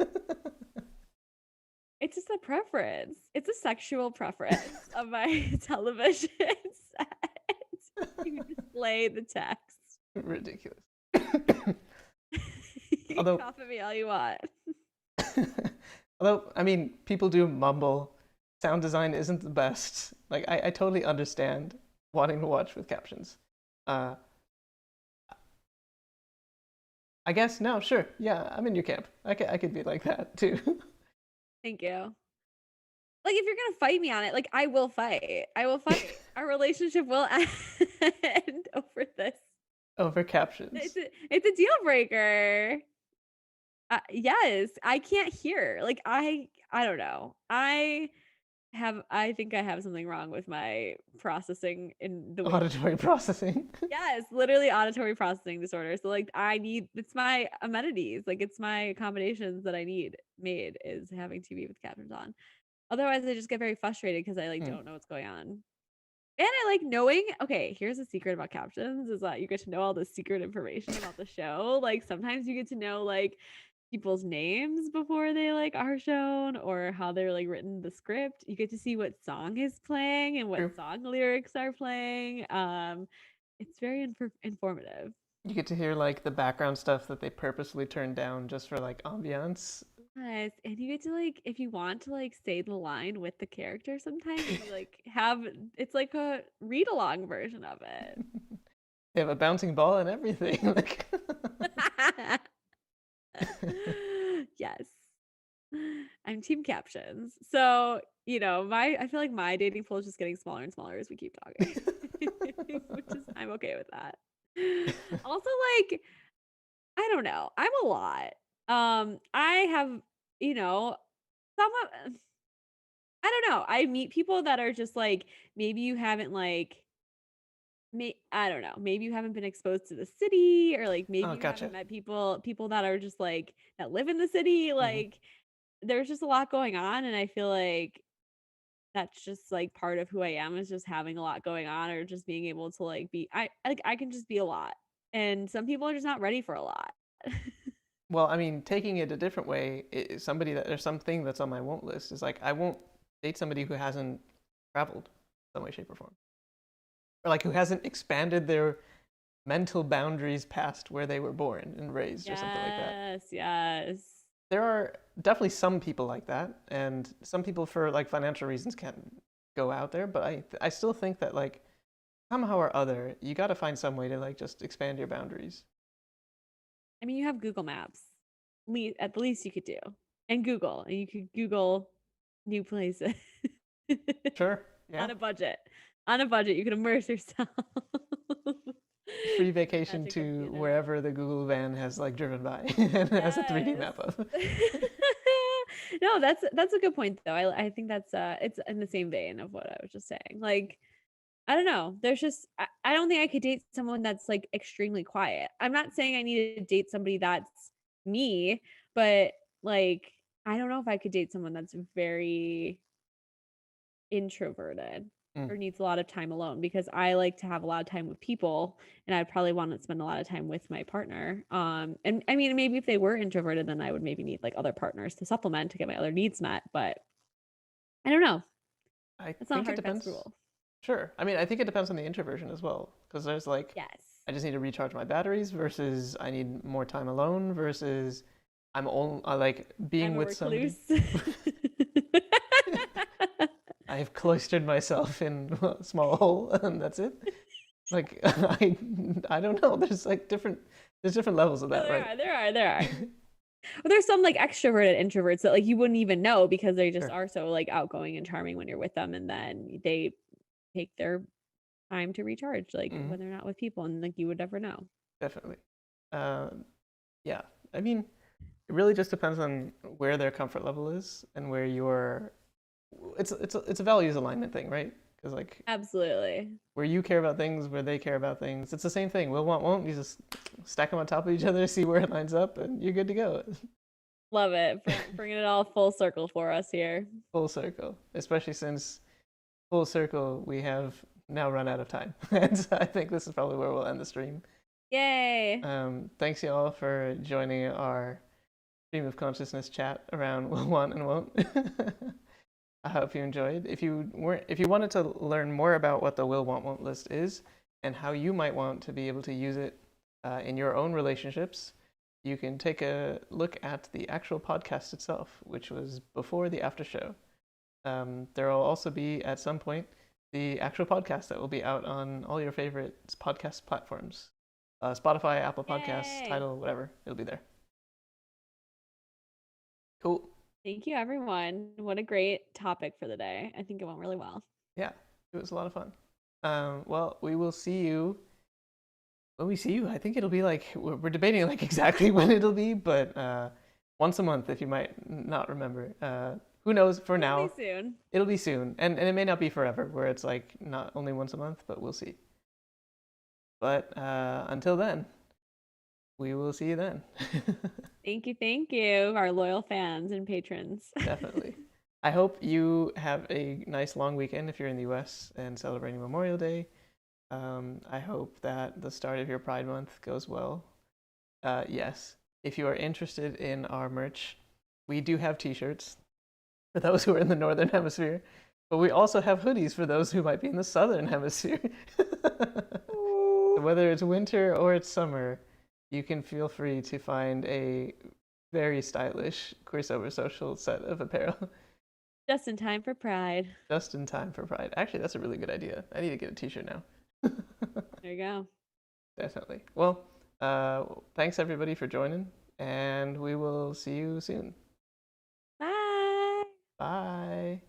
It's just a preference. It's a sexual preference of my television set to display the text. Ridiculous. You can Although, cough at me all you want. although I mean, people do mumble. Sound design isn't the best. Like, I totally understand wanting to watch with captions. Uh, I guess no, sure, yeah, I'm in your camp. I could be like that too. Thank you. Like if you're gonna fight me on it, like I will fight. I will fight. Our relationship will end over this. Over captions. It's a deal breaker. Yes, I can't hear. Like I don't know. I think I have something wrong with my processing in the way. Auditory processing. Yes, literally auditory processing disorder. So like it's my amenities, like it's my accommodations that I need made is having TV with captions on. Otherwise, I just get very frustrated because I like Hmm. don't know what's going on. And I like knowing, okay, here's a secret about captions is that you get to know all the secret information about the show. Like sometimes you get to know like people's names before they like are shown or how they're like written the script. You get to see what song is playing and True. what song lyrics are playing. It's very informative. You get to hear like the background stuff that they purposely turned down just for like ambiance. Yes, and you get to like if you want to like say the line with the character sometimes you like have it's like a read along version of it. They have a bouncing ball and everything. Like Yes. I'm team captions. So, my I feel like my dating pool is just getting smaller and smaller as we keep talking. Which is I'm okay with that. Also, like, I don't know. I'm a lot. I have, some of I don't know. I meet people that are just like maybe you haven't like I don't know. Maybe you haven't been exposed to the city or like maybe Oh, you haven't gotcha. met people that are just like that live in the city. Hmm. Like there's just a lot going on and I feel like that's just like part of who I am is just having a lot going on or just being able to like be I can just be a lot. And some people are just not ready for a lot. Well, I mean, taking it a different way, somebody that there's something that's on my won't list is like I won't date somebody who hasn't traveled some way, shape, or form, or like who hasn't expanded their mental boundaries past where they were born and raised or something like that. Yes, yes. There are definitely some people like that, and some people for like financial reasons can't go out there. But I still think that like somehow or other you got to find some way to like just expand your boundaries. I mean, you have Google Maps. At the least you could do. And Google. And you could Google new places Sure, yeah. on a budget. On a budget, you can immerse yourself. Free vacation Magic of the to internet. wherever the Google van has like driven by and has a 3D Yes. map of. No, that's a good point though. I think that's it's in the same vein of what I was just saying. Like I don't know. There's just I don't think I could date someone that's like extremely quiet. I'm not saying I need to date somebody that's me, but like I don't know if I could date someone that's very introverted Mm. or needs a lot of time alone because I like to have a lot of time with people and I'd probably want to spend a lot of time with my partner. And I mean maybe if they were introverted then I would maybe need like other partners to supplement to get my other needs met, but I don't know. I It's not a think it hard fast depends. rule. Sure. I mean, I think it depends on the introversion as well. Because there's like, Yes. I just need to recharge my batteries versus I need more time alone versus I like being I'm a with somebody. recluse. I have cloistered myself in a small hole and that's it. Like, I don't know. There's different levels of No, that, right? there are. Well, there's some like extroverted introverts that like you wouldn't even know because they just Sure. are so like outgoing and charming when you're with them, and then they take their time to recharge, like Hmm. when they're not with people, and like you would never know. Definitely. Um, yeah. I mean, it really just depends on where their comfort level is and where your it's a values alignment thing, right? Because like Absolutely. where you care about things, where they care about things, it's the same thing. Will want won't. You just stack them on top of each other, see where it lines up, and you're good to go. Love it. Bringing it all full circle for us here. Full circle, especially since full circle we have now run out of time, and so I think this is probably where we'll end the stream. Yay. Thanks y'all for joining our stream of consciousness chat around will want and won't. I hope you enjoyed. If you wanted to learn more about what the will want won't list is and how you might want to be able to use it in your own relationships, you can take a look at the actual podcast itself, which was before the after show. There will also be at some point the actual podcast that will be out on all your favorite podcast platforms, Spotify, Apple Podcasts, Yay. Tidal, whatever. It'll be there. Cool. Thank you, everyone. What a great topic for the day. I think it went really well. Yeah, it was a lot of fun. Well, we will see you when we see you. I think it'll be like we're debating like exactly when it'll be, but once a month, if you might not remember. who knows? For It'll be now, soon. it'll be soon, and it may not be forever, where it's like not only once a month, but we'll see. But until then, we will see you then. Thank you, our loyal fans and patrons. Definitely. I hope you have a nice long weekend if you're in the US and celebrating Memorial Day. I hope that the start of your Pride Month goes well. Yes, if you are interested in our merch, we do have t-shirts for those who are in the Northern Hemisphere, but we also have hoodies for those who might be in the Southern Hemisphere. Whether it's winter or it's summer, you can feel free to find a very stylish Queer Sober Social set of apparel. Just in time for Pride. Just in time for Pride. Actually, that's a really good idea. I need to get a t-shirt now. There you go. Definitely. Well, thanks everybody for joining, and we will see you soon. Bye. Bye.